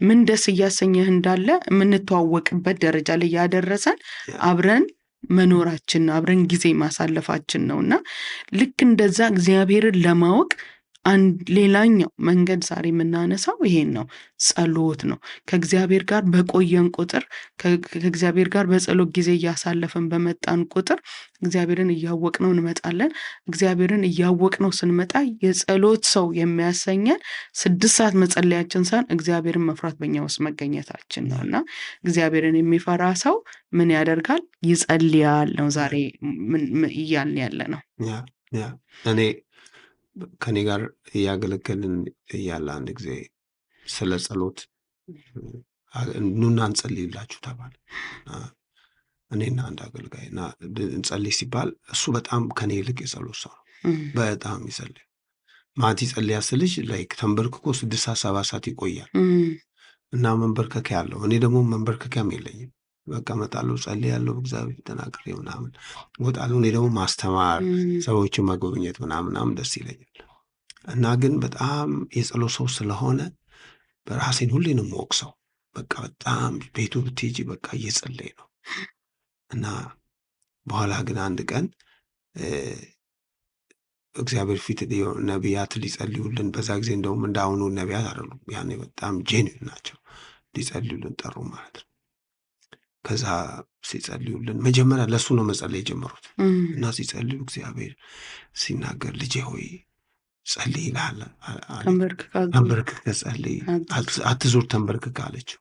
ምን ደስ እያሰኘህ እንዳለ የምንተዋወቅበት ደረጃ ላይ ያደረሰን አብረን መኖራችን ነው፣ አብረን ጊዜ ማሳለፋችን ነው። እና ልክ እንደዛ እግዚአብሔርን ለማወቅ ሌላኛው መንገድ ዛሬ የምናነሳው ይሄን ነው፣ ጸሎት ነው። ከእግዚአብሔር ጋር በቆየን ቁጥር ከእግዚአብሔር ጋር በጸሎት ጊዜ እያሳለፈን በመጣን ቁጥር እግዚአብሔርን እያወቅነው እንመጣለን። እግዚአብሔርን እያወቅነው ስንመጣ የጸሎት ሰው የሚያሰኘን 6 ሰዓት መጸለያችን ሳይሆን እግዚአብሔርን መፍራት በእኛ ውስጥ መገኘታችን ነው። እና እግዚአብሔርን የሚፈራ ሰው ምን ያደርጋል? ይጸልያል ነው ዛሬ እያልን ያለ ነው። እኔ ከኔ ጋር እያገለገልን እያለ አንድ ጊዜ ስለ ጸሎት ኑና እንጸልይላችሁ ተባለ። እኔና አንድ አገልጋይ እና እንጸልይ ሲባል እሱ በጣም ከኔ ይልቅ የጸሎት ሰው ነው። በጣም ይጸልይ ማት ይጸልያ ስልሽ ላይክ ተንበርክኮ 6 ሰዓት 7 ሰዓት ይቆያል እና መንበርከክ ያለው እኔ ደግሞ መንበርከኪያም የለኝም። በቃ እመጣለሁ፣ ጸልያለሁ፣ እግዚአብሔር ተናግሬ ምናምን እወጣለሁ። እኔ ደግሞ ማስተማር ሰዎችን መጎብኘት ምናምን ደስ ይለኛል። እና ግን በጣም የጸሎት ሰው ስለሆነ በራሴን ሁሌ ነው የምወቅሰው። በቃ በጣም ቤቱ ብትሄጂ በቃ እየጸለይ ነው። እና በኋላ ግን አንድ ቀን እግዚአብሔር ፊት ነቢያት ሊጸልዩልን፣ በዛ ጊዜ እንደውም እንዳሁኑ ነቢያት አይደሉም፣ ያኔ በጣም ጄኒን ናቸው፣ ሊጸልዩልን ጠሩ ማለት ነው። ከዛ ሲጸልዩልን መጀመሪያ ለእሱ ነው መጸለይ የጀመሩት። እና ሲጸልዩ እግዚአብሔር ሲናገር ልጄ ሆይ ጸልይ ይልሃል፣ ተንበርክከ ጸልይ፣ አትዞር ተንበርክከ አለችው።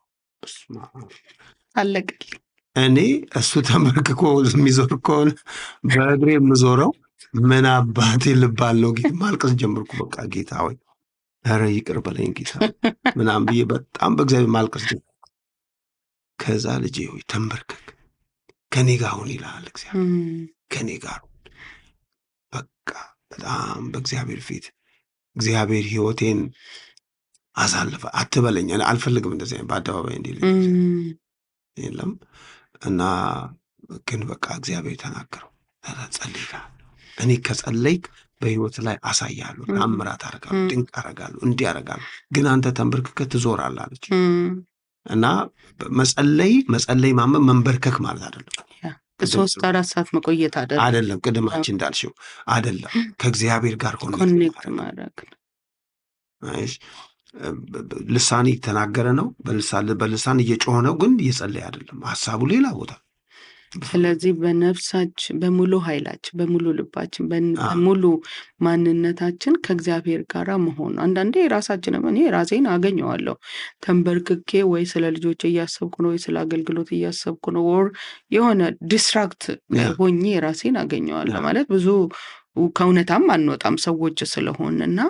አለቅልኝ። እኔ እሱ ተንበርክኮ የሚዞር ከሆነ በእግሬ የምዞረው ምን አባቴ ልባል ነው? ጌታ ማልቀስ ጀመርኩ። በቃ ጌታ ሆይ ኧረ ይቅር በለኝ ጌታ ምናምን ብዬ በጣም በእግዚአብሔር ማልቀስ ጀመርኩ። ከዛ ልጄ ሆይ ተንበርክክ ከኔ ጋር ሁን ይልሃል እግዚአብሔር፣ ከኔ ጋር በቃ በጣም በእግዚአብሔር ፊት እግዚአብሔር ሕይወቴን አሳልፈ አትበለኝ። አልፈልግም እንደዚህ በአደባባይ እንዲልኝ የለም። እና ግን በቃ እግዚአብሔር ተናገረው፣ ጸልይ፣ እኔ ከጸለይክ በሕይወት ላይ አሳያለሁ፣ ተአምራት አደርጋለሁ፣ ድንቅ አደርጋለሁ፣ እንዲህ አደርጋለሁ፣ ግን አንተ ተንበርክከህ ትዞራለህ አለች። እና መጸለይ ማመን መንበርከክ ማለት አይደለም። 3-4 ሰዓት መቆየት አይደለም። ቅድማችን እንዳልሽው አይደለም። ከእግዚአብሔር ጋር ኮኔክት ማድረግ ልሳን የተናገረ ነው፣ በልሳን እየጮኸ ነው፣ ግን እየጸለየ አይደለም። ሀሳቡ ሌላ ቦታ። ስለዚህ በነፍሳችን በሙሉ ኃይላችን በሙሉ ልባችን በሙሉ ማንነታችን ከእግዚአብሔር ጋር መሆን። አንዳንዴ ራሳችንም እኔ ራሴን አገኘዋለሁ ተንበርክኬ ወይ ስለ ልጆች እያሰብኩ ነው ወይ ስለ አገልግሎት እያሰብኩ ነው፣ ወር የሆነ ዲስትራክት ሆኜ ራሴን አገኘዋለሁ። ማለት ብዙ ከእውነታም አንወጣም ሰዎች ስለሆን እና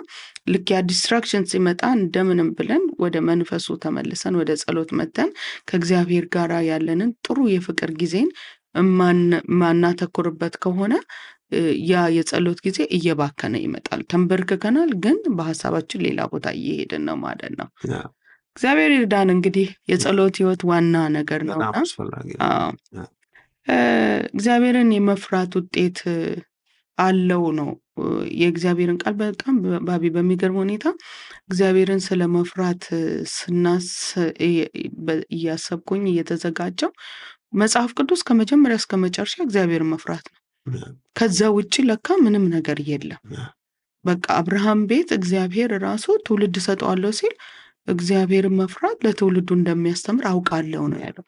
ልክ ያ ዲስትራክሽን ሲመጣ እንደምንም ብለን ወደ መንፈሱ ተመልሰን ወደ ጸሎት መተን ከእግዚአብሔር ጋር ያለንን ጥሩ የፍቅር ጊዜን ማናተኩርበት ከሆነ ያ የጸሎት ጊዜ እየባከነ ይመጣል። ተንበርክከናል፣ ግን በሀሳባችን ሌላ ቦታ እየሄድን ነው ማለት ነው። እግዚአብሔር ይርዳን። እንግዲህ የጸሎት ህይወት ዋና ነገር ነውና እግዚአብሔርን የመፍራት ውጤት አለው ነው። የእግዚአብሔርን ቃል በጣም በሚገርም ሁኔታ እግዚአብሔርን ስለ መፍራት እያሰብኩኝ እየተዘጋጀው መጽሐፍ ቅዱስ ከመጀመሪያ እስከ መጨረሻ እግዚአብሔርን መፍራት ነው። ከዛ ውጭ ለካ ምንም ነገር የለም። በቃ አብርሃም ቤት እግዚአብሔር ራሱ ትውልድ ሰጠዋለሁ ሲል እግዚአብሔርን መፍራት ለትውልዱ እንደሚያስተምር አውቃለሁ ነው ያለው።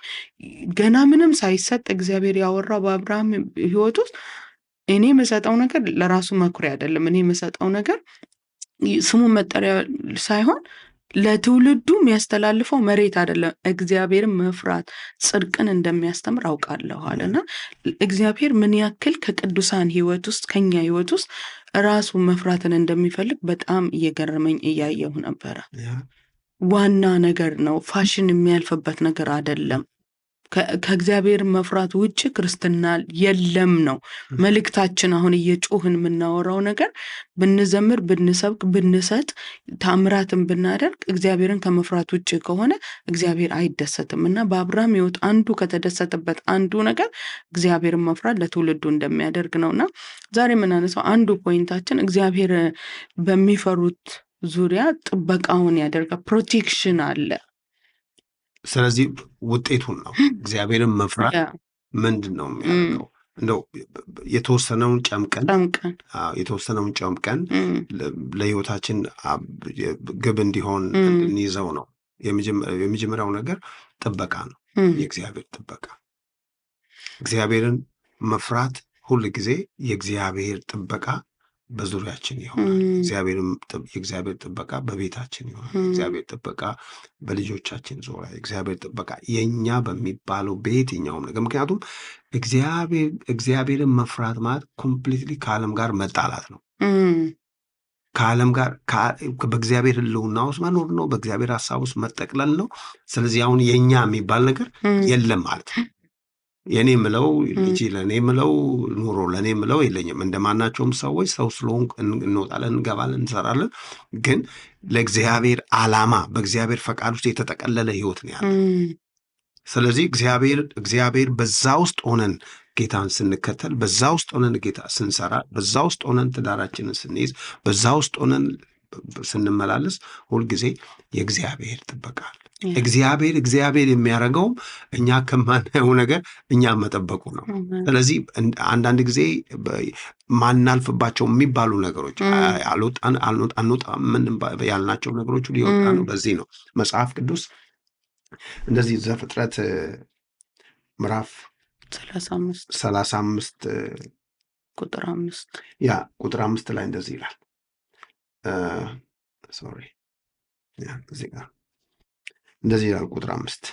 ገና ምንም ሳይሰጥ እግዚአብሔር ያወራው በአብርሃም ህይወት ውስጥ እኔ የምሰጠው ነገር ለራሱ መኩሪያ አይደለም። እኔ የምሰጠው ነገር ስሙ መጠሪያ ሳይሆን ለትውልዱ የሚያስተላልፈው መሬት አይደለም። እግዚአብሔርን መፍራት ጽድቅን እንደሚያስተምር አውቃለሁ አለና እግዚአብሔር ምን ያክል ከቅዱሳን ህይወት ውስጥ ከኛ ህይወት ውስጥ ራሱ መፍራትን እንደሚፈልግ በጣም እየገረመኝ እያየሁ ነበረ። ዋና ነገር ነው። ፋሽን የሚያልፍበት ነገር አይደለም። ከእግዚአብሔር መፍራት ውጭ ክርስትና የለም ነው መልእክታችን። አሁን እየጮህን የምናወራው ነገር ብንዘምር፣ ብንሰብክ፣ ብንሰጥ፣ ታምራትን ብናደርግ እግዚአብሔርን ከመፍራት ውጭ ከሆነ እግዚአብሔር አይደሰትም። እና በአብርሃም ሕይወት አንዱ ከተደሰተበት አንዱ ነገር እግዚአብሔርን መፍራት ለትውልዱ እንደሚያደርግ ነው። እና ዛሬ የምናነሳው አንዱ ፖይንታችን እግዚአብሔር በሚፈሩት ዙሪያ ጥበቃውን ያደርጋል። ፕሮቴክሽን አለ። ስለዚህ ውጤቱን ነው እግዚአብሔርን መፍራት ምንድን ነው የሚያደርገው? እንደው የተወሰነውን ጨምቀን ለህይወታችን ግብ እንዲሆን እንይዘው ነው። የመጀመሪያው ነገር ጥበቃ ነው። የእግዚአብሔር ጥበቃ። እግዚአብሔርን መፍራት ሁል ጊዜ የእግዚአብሔር ጥበቃ በዙሪያችን ይሆናል። የእግዚአብሔር ጥበቃ በቤታችን ይሆናል። የእግዚአብሔር ጥበቃ በልጆቻችን ዙሪያ፣ የእግዚአብሔር ጥበቃ የእኛ በሚባለው በየትኛውም ነገር። ምክንያቱም እግዚአብሔርን መፍራት ማለት ኮምፕሊትሊ ከዓለም ጋር መጣላት ነው። ከዓለም ጋር በእግዚአብሔር ሕልውና ውስጥ መኖር ነው። በእግዚአብሔር ሀሳብ ውስጥ መጠቅለል ነው። ስለዚህ አሁን የእኛ የሚባል ነገር የለም ማለት ነው። የኔ ምለው ልጅ ለኔ ምለው ኑሮ ለኔ ምለው የለኝም። እንደማናቸውም ሰዎች ሰው ስለሆን እንወጣለን፣ እንገባለን፣ እንሰራለን። ግን ለእግዚአብሔር ዓላማ በእግዚአብሔር ፈቃድ ውስጥ የተጠቀለለ ህይወት ነው ያለው። ስለዚህ እግዚአብሔር በዛ ውስጥ ሆነን ጌታን ስንከተል፣ በዛ ውስጥ ሆነን ጌታ ስንሰራ፣ በዛ ውስጥ ሆነን ትዳራችንን ስንይዝ፣ በዛ ውስጥ ሆነን ስንመላለስ ሁልጊዜ የእግዚአብሔር ጥበቃ አለ። እግዚአብሔር የሚያደርገውም እኛ ከማናየው ነገር እኛ መጠበቁ ነው። ስለዚህ አንዳንድ ጊዜ ማናልፍባቸው የሚባሉ ነገሮች አንወጣም ያልናቸው ነገሮች ሊወጣ ነው። በዚህ ነው መጽሐፍ ቅዱስ እንደዚህ ዘፍጥረት ምዕራፍ 35 ቁጥር 5 ላይ እንደዚህ ይላል። እንደዚህ ይላል ቁጥር 5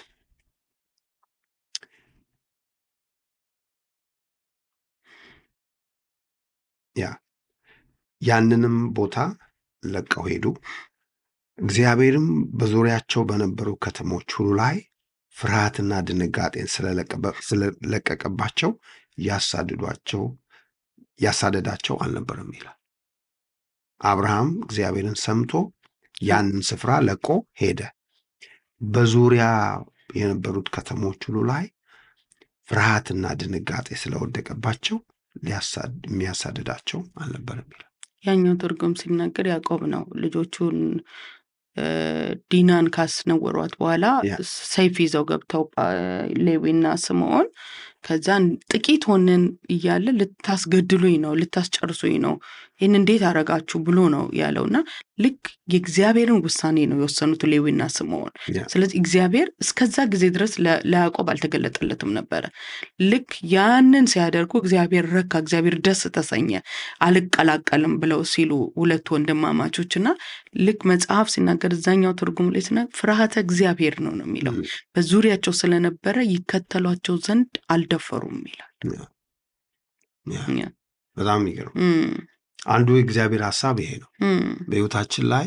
ያንንም ቦታ ለቀው ሄዱ። እግዚአብሔርም በዙሪያቸው በነበሩ ከተሞች ሁሉ ላይ ፍርሃትና ድንጋጤን ስለለቀቀባቸው ያሳደዳቸው አልነበረም ይላል። አብርሃም እግዚአብሔርን ሰምቶ ያንን ስፍራ ለቆ ሄደ። በዙሪያ የነበሩት ከተሞች ሁሉ ላይ ፍርሃትና ድንጋጤ ስለወደቀባቸው የሚያሳድዳቸው አልነበረም ይላል። ያኛው ትርጉም ሲናገር ያዕቆብ ነው። ልጆቹን ዲናን ካስነወሯት በኋላ ሰይፍ ይዘው ገብተው ሌዊና ስምዖን ከዛን ጥቂት ሆነን እያለ ልታስገድሉኝ ነው፣ ልታስጨርሱኝ ነው፣ ይህን እንዴት አረጋችሁ ብሎ ነው ያለውና ልክ የእግዚአብሔርን ውሳኔ ነው የወሰኑት ሌዊና ስምዖን። ስለዚህ እግዚአብሔር እስከዛ ጊዜ ድረስ ለያዕቆብ አልተገለጠለትም ነበረ። ልክ ያንን ሲያደርጉ እግዚአብሔር ረካ፣ እግዚአብሔር ደስ ተሰኘ። አልቀላቀልም ብለው ሲሉ ሁለቱ ወንድማማቾችና ልክ መጽሐፍ ሲናገር እዛኛው ትርጉም ላይ ፍርሃተ እግዚአብሔር ነው የሚለው። በዙሪያቸው ስለነበረ ይከተሏቸው ዘንድ አልደፈሩም ይላል። በጣም የሚገርም አንዱ የእግዚአብሔር ሀሳብ ይሄ ነው በሕይወታችን ላይ።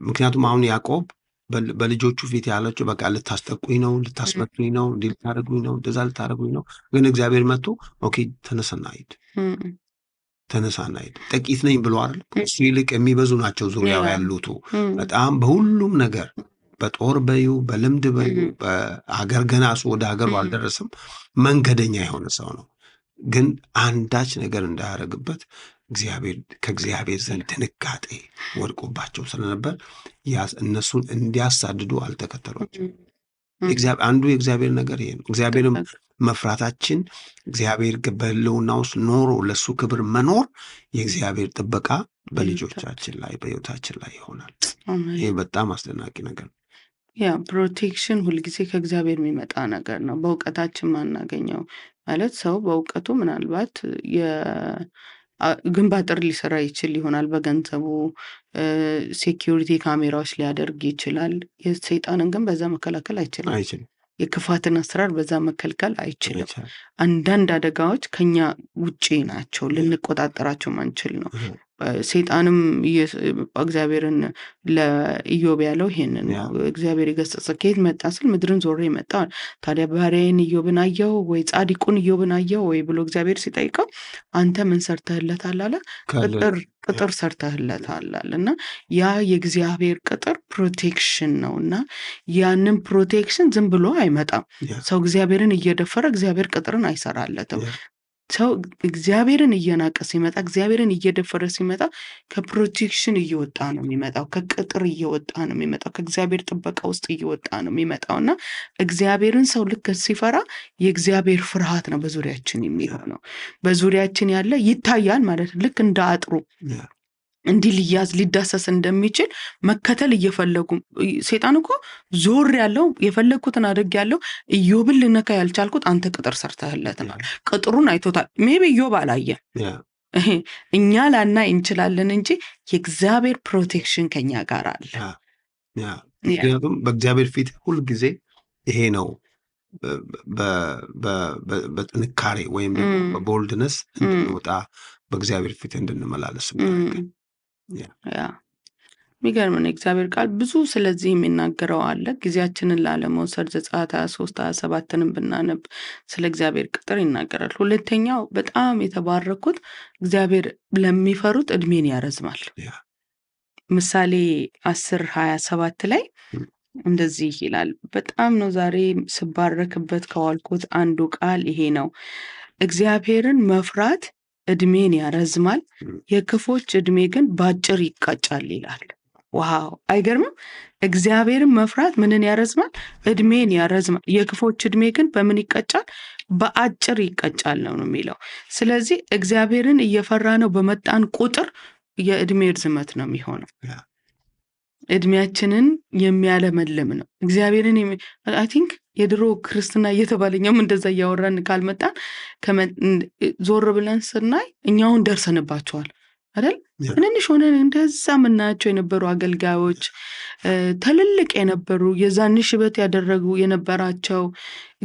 ምክንያቱም አሁን ያዕቆብ በልጆቹ ፊት ያለችው በቃ ልታስጠቁኝ ነው፣ ልታስመቱኝ ነው፣ እንዲህ ልታደርጉኝ ነው፣ እንደዛ ልታደርጉኝ ነው። ግን እግዚአብሔር መጥቶ ኦኬ ተነሳና ሂድ፣ ጥቂት ነኝ ብሎ አይደል? እሱ ይልቅ የሚበዙ ናቸው ዙሪያው ያሉቱ። በጣም በሁሉም ነገር በጦር በዩ በልምድ በዩ በሀገር ገና እሱ ወደ ሀገሩ አልደረስም፣ መንገደኛ የሆነ ሰው ነው። ግን አንዳች ነገር እንዳያደርግበት ከእግዚአብሔር ዘንድ ድንጋጤ ወድቆባቸው ስለነበር እነሱን እንዲያሳድዱ አልተከተሏቸው። አንዱ የእግዚአብሔር ነገር ይሄ ነው። እግዚአብሔርም መፍራታችን እግዚአብሔር በሕልውና ውስጥ ኖሮ ለእሱ ክብር መኖር የእግዚአብሔር ጥበቃ በልጆቻችን ላይ በሕይወታችን ላይ ይሆናል። ይህ በጣም አስደናቂ ነገር ነው። ፕሮቴክሽን ሁልጊዜ ከእግዚአብሔር የሚመጣ ነገር ነው። በእውቀታችን ማናገኘው ማለት ሰው በእውቀቱ ምናልባት ግንብ አጥር ሊሰራ ይችል ይሆናል። በገንዘቡ ሴኪሪቲ ካሜራዎች ሊያደርግ ይችላል። የሰይጣንን ግን በዛ መከላከል አይችልም። የክፋትን አሰራር በዛ መከልከል አይችልም። አንዳንድ አደጋዎች ከኛ ውጪ ናቸው፣ ልንቆጣጠራቸው ማንችል ነው። ሰይጣንም እግዚአብሔርን ለኢዮብ ያለው ይሄንን ነው። እግዚአብሔር የገሰጸ ከየት መጣ ስል ምድርን ዞሬ መጣ። ታዲያ ባሪያዬን ኢዮብን አየው ወይ ጻድቁን ኢዮብን አየው ወይ ብሎ እግዚአብሔር ሲጠይቀው አንተ ምን ሰርተህለታል አለ። ቅጥር ሰርተህለታል አለ። እና ያ የእግዚአብሔር ቅጥር ፕሮቴክሽን ነው። እና ያንን ፕሮቴክሽን ዝም ብሎ አይመጣም። ሰው እግዚአብሔርን እየደፈረ እግዚአብሔር ቅጥርን አይሰራለትም። ሰው እግዚአብሔርን እየናቀ ሲመጣ፣ እግዚአብሔርን እየደፈረ ሲመጣ ከፕሮቴክሽን እየወጣ ነው የሚመጣው፣ ከቅጥር እየወጣ ነው የሚመጣው፣ ከእግዚአብሔር ጥበቃ ውስጥ እየወጣ ነው የሚመጣው። እና እግዚአብሔርን ሰው ልክ ሲፈራ የእግዚአብሔር ፍርሃት ነው በዙሪያችን የሚሆነው። በዙሪያችን ያለ ይታያል ማለት ነው። ልክ እንደ አጥሩ እንዲህ ሊያዝ ሊዳሰስ እንደሚችል መከተል እየፈለጉ ሰይጣን እኮ ዞር ያለው የፈለግኩትን አድርግ ያለው ኢዮብን ልነካ ያልቻልኩት አንተ ቅጥር ሰርተህለትናል። ቅጥሩን አይቶታል። ሜቢ ኢዮብ አላየም። እኛ ላናይ እንችላለን እንጂ የእግዚአብሔር ፕሮቴክሽን ከኛ ጋር አለ። ምክንያቱም በእግዚአብሔር ፊት ሁልጊዜ ይሄ ነው በጥንካሬ ወይም በቦልድነስ እንድንወጣ በእግዚአብሔር ፊት እንድንመላለስ የሚገርም ነው። እግዚአብሔር ቃል ብዙ ስለዚህ የሚናገረው አለ። ጊዜያችንን ላለመውሰድ ዘጸአት 23 27ንም ብናነብ ስለ እግዚአብሔር ቅጥር ይናገራል። ሁለተኛው በጣም የተባረኩት እግዚአብሔር ለሚፈሩት እድሜን ያረዝማል። ምሳሌ 10:27 ላይ እንደዚህ ይላል። በጣም ነው ዛሬ ስባረክበት ከዋልኩት አንዱ ቃል ይሄ ነው። እግዚአብሔርን መፍራት እድሜን ያረዝማል፣ የክፎች እድሜ ግን በአጭር ይቀጫል ይላል። ዋው አይገርምም? እግዚአብሔርን መፍራት ምንን ያረዝማል? እድሜን ያረዝማል። የክፎች እድሜ ግን በምን ይቀጫል? በአጭር ይቀጫል ነው የሚለው። ስለዚህ እግዚአብሔርን እየፈራ ነው በመጣን ቁጥር የእድሜ ርዝመት ነው የሚሆነው። እድሜያችንን የሚያለመልም ነው። እግዚአብሔርን አይ ቲንክ የድሮ ክርስትና እየተባለኛም እንደዛ እያወራን ካልመጣን ዞር ብለን ስናይ እኛውን ደርሰንባቸዋል አይደል? ትንንሽ ሆነን እንደዛ የምናያቸው የነበሩ አገልጋዮች፣ ትልልቅ የነበሩ የዛን ሽበት ያደረጉ የነበራቸው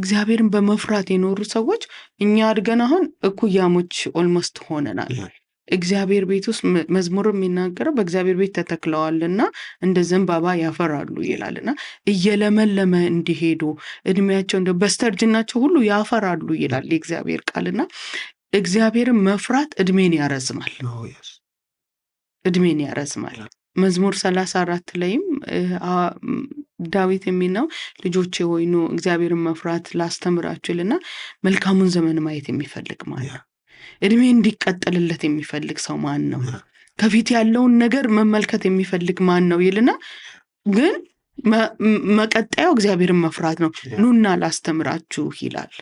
እግዚአብሔርን በመፍራት የኖሩ ሰዎች እኛ አድገን አሁን እኩያሞች ኦልሞስት ሆነናል። እግዚአብሔር ቤት ውስጥ መዝሙር የሚናገረው በእግዚአብሔር ቤት ተተክለዋልና እንደ ዘንባባ ያፈራሉ ይላልና እየለመለመ እንዲሄዱ እድሜያቸው እንደ በስተርጅናቸው ሁሉ ያፈራሉ ይላል የእግዚአብሔር ቃልና እግዚአብሔርን መፍራት እድሜን ያረዝማል። እድሜን ያረዝማል። መዝሙር 34 ላይም ዳዊት የሚለው ልጆቼ ሆይ ኑ እግዚአብሔርን መፍራት ላስተምራችሁ ይልና መልካሙን ዘመን ማየት የሚፈልግ ማለት ነው። እድሜ እንዲቀጥልለት የሚፈልግ ሰው ማን ነው? ከፊት ያለውን ነገር መመልከት የሚፈልግ ማን ነው ይልና ግን መቀጠያው እግዚአብሔርን መፍራት ነው። ኑና ላስተምራችሁ ይላል።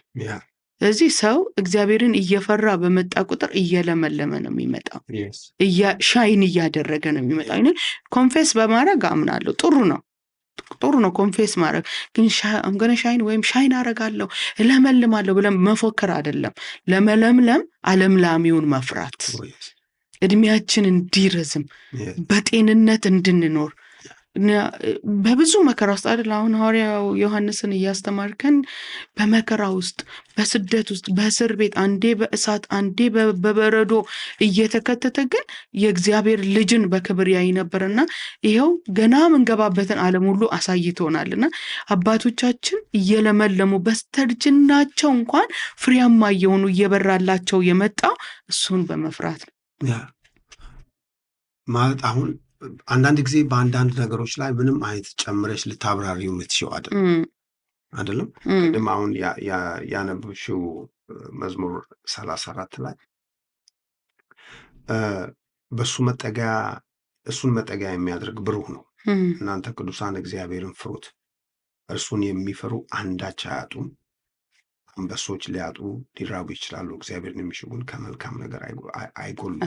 ስለዚህ ሰው እግዚአብሔርን እየፈራ በመጣ ቁጥር እየለመለመ ነው የሚመጣው፣ ሻይን እያደረገ ነው የሚመጣው። ኮንፌስ በማድረግ አምናለሁ፣ ጥሩ ነው ኮንፌስ ማድረግ። ግን አምገነ ሻይን ወይም ሻይን አረጋለሁ እለመልማለሁ ብለን መፎከር አይደለም። ለመለምለም አለምላሚውን መፍራት፣ እድሜያችን እንዲረዝም በጤንነት እንድንኖር በብዙ መከራ ውስጥ አይደል? አሁን ሐዋርያው ዮሐንስን እያስተማርከን በመከራ ውስጥ፣ በስደት ውስጥ፣ በእስር ቤት አንዴ በእሳት አንዴ በበረዶ እየተከተተ ግን የእግዚአብሔር ልጅን በክብር ያይ ነበርና ይኸው ገና ምንገባበትን ዓለም ሁሉ አሳይቶናልና አባቶቻችን እየለመለሙ በስተርጅናቸው እንኳን ፍሬያማ እየሆኑ እየበራላቸው የመጣው እሱን በመፍራት ነው ማለት አሁን አንዳንድ ጊዜ በአንዳንድ ነገሮች ላይ ምንም አይነት ጨምረሽ ልታብራሪው የምትችው አይደለም። ቅድም አሁን ያነበብሽው መዝሙር 34 ላይ እሱን መጠጊያ የሚያደርግ ብሩህ ነው። እናንተ ቅዱሳን እግዚአብሔርን ፍሩት፣ እርሱን የሚፈሩ አንዳች አያጡም። አንበሶች ሊያጡ ሊራቡ ይችላሉ፣ እግዚአብሔርን የሚሹ ግን ከመልካም ነገር አይጎሉም።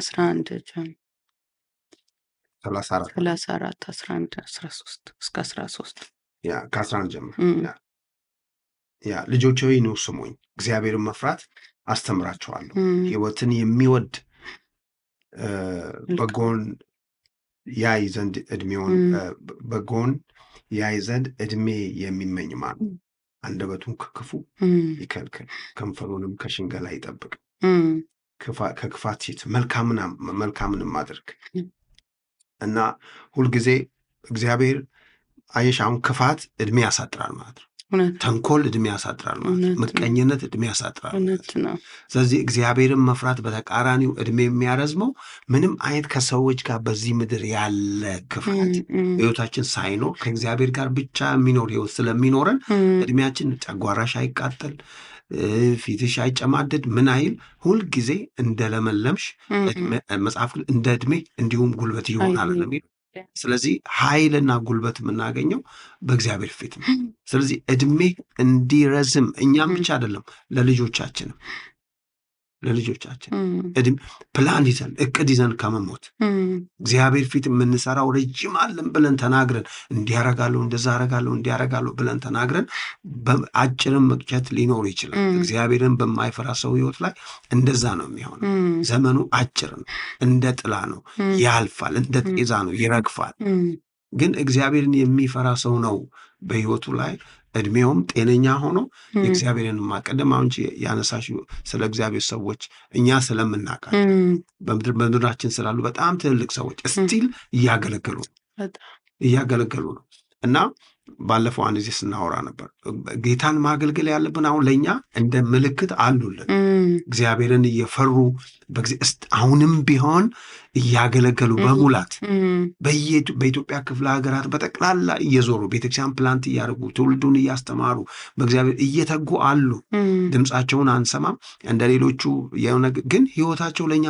34 11 13 እስከ 13 ከ11 ጀምሮ ልጆቼ ሆይ ኑ ስሙኝ፣ እግዚአብሔርን መፍራት አስተምራችኋለሁ። ሕይወትን የሚወድ በጎን ያይ ዘንድ በጎን ያይ ዘንድ እድሜ የሚመኝ ማን ነው? አንደበቱን ከክፉ ይከልክል፣ ከንፈሩንም ከሽንገላ ይጠብቅ። ከክፋት ሂድ፣ መልካምንም አድርግ እና ሁልጊዜ እግዚአብሔር አየሽ፣ አሁን ክፋት እድሜ ያሳጥራል ማለት ነው። ተንኮል እድሜ ያሳጥራል ማለት ነው። ምቀኝነት እድሜ ያሳጥራል ማለት ነው። ስለዚህ እግዚአብሔርን መፍራት በተቃራኒው እድሜ የሚያረዝመው ምንም አይነት ከሰዎች ጋር በዚህ ምድር ያለ ክፋት ህይወታችን ሳይኖር ከእግዚአብሔር ጋር ብቻ የሚኖር ህይወት ስለሚኖረን እድሜያችን ጨጓራሽ አይቃጠል፣ ፊትሽ አይጨማደድ፣ ምን አይል፣ ሁልጊዜ እንደለመለምሽ መጽሐፍ እንደ እድሜ እንዲሁም ጉልበት ይሆናል የሚል። ስለዚህ ኃይልና ጉልበት የምናገኘው በእግዚአብሔር ፊት ነው። ስለዚህ እድሜ እንዲረዝም እኛም ብቻ አይደለም ለልጆቻችን ፕላን ይዘን እቅድ ይዘን ከመሞት እግዚአብሔር ፊት የምንሰራው ረጅም አለን ብለን ተናግረን እንዲያረጋለሁ እንደዛ አረጋለሁ እንዲያረጋለሁ ብለን ተናግረን በአጭርም መቅጨት ሊኖር ይችላል። እግዚአብሔርን በማይፈራ ሰው ህይወት ላይ እንደዛ ነው የሚሆነው። ዘመኑ አጭር ነው፣ እንደ ጥላ ነው፣ ያልፋል፣ እንደ ጤዛ ነው፣ ይረግፋል። ግን እግዚአብሔርን የሚፈራ ሰው ነው በህይወቱ ላይ እድሜውም ጤነኛ ሆኖ የእግዚአብሔርን ማቀደም። አሁን ያነሳሽ ስለ እግዚአብሔር ሰዎች እኛ ስለምናውቃቸው በምድራችን ስላሉ በጣም ትልልቅ ሰዎች እስቲል እያገለገሉ ነው እና ባለፈው አንድ ጊዜ ስናወራ ነበር። ጌታን ማገልገል ያለብን አሁን ለእኛ እንደ ምልክት አሉልን። እግዚአብሔርን እየፈሩ አሁንም ቢሆን እያገለገሉ በሙላት በኢትዮጵያ ክፍለ ሀገራት በጠቅላላ እየዞሩ ቤተክርስቲያን ፕላንት እያደረጉ ትውልዱን እያስተማሩ በእግዚአብሔር እየተጉ አሉ። ድምፃቸውን አንሰማም እንደ ሌሎቹ፣ ግን ህይወታቸው ለእኛ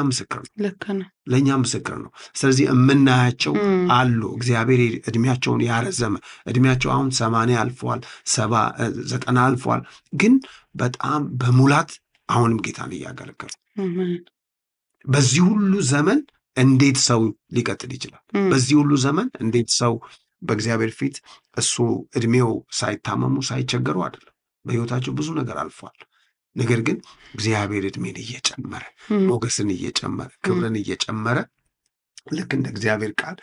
ምስክር ነው። ስለዚህ የምናያቸው አሉ። እግዚአብሔር እድሜያቸውን ያረዘመ እድሜያቸው አሁን 80 አልፏል፣ 70 90 አልፏል። ግን በጣም በሙላት አሁንም ጌታን እያገለገሉ በዚህ ሁሉ ዘመን እንዴት ሰው ሊቀጥል ይችላል? በዚህ ሁሉ ዘመን እንዴት ሰው በእግዚአብሔር ፊት እሱ እድሜው ሳይታመሙ ሳይቸገሩ አይደለም። በህይወታቸው ብዙ ነገር አልፏል። ነገር ግን እግዚአብሔር እድሜን እየጨመረ ሞገስን እየጨመረ ክብርን እየጨመረ ልክ እንደ እግዚአብሔር ቃል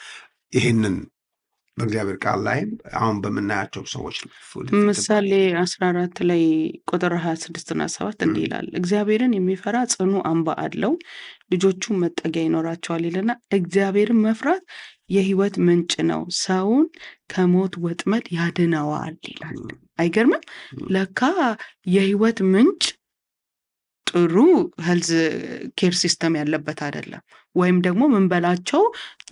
ይህንን በእግዚአብሔር ቃል ላይም አሁን በምናያቸው ሰዎች ምሳሌ 14 ላይ ቁጥር 26 እና 7 እንዲህ ይላል፣ እግዚአብሔርን የሚፈራ ጽኑ አምባ አለው፣ ልጆቹም መጠጊያ ይኖራቸዋል ይልና እግዚአብሔርን መፍራት የህይወት ምንጭ ነው፣ ሰውን ከሞት ወጥመድ ያድነዋል ይላል። አይገርምም? ለካ የህይወት ምንጭ ጥሩ ሄልዝ ኬር ሲስተም ያለበት አይደለም። ወይም ደግሞ ምንበላቸው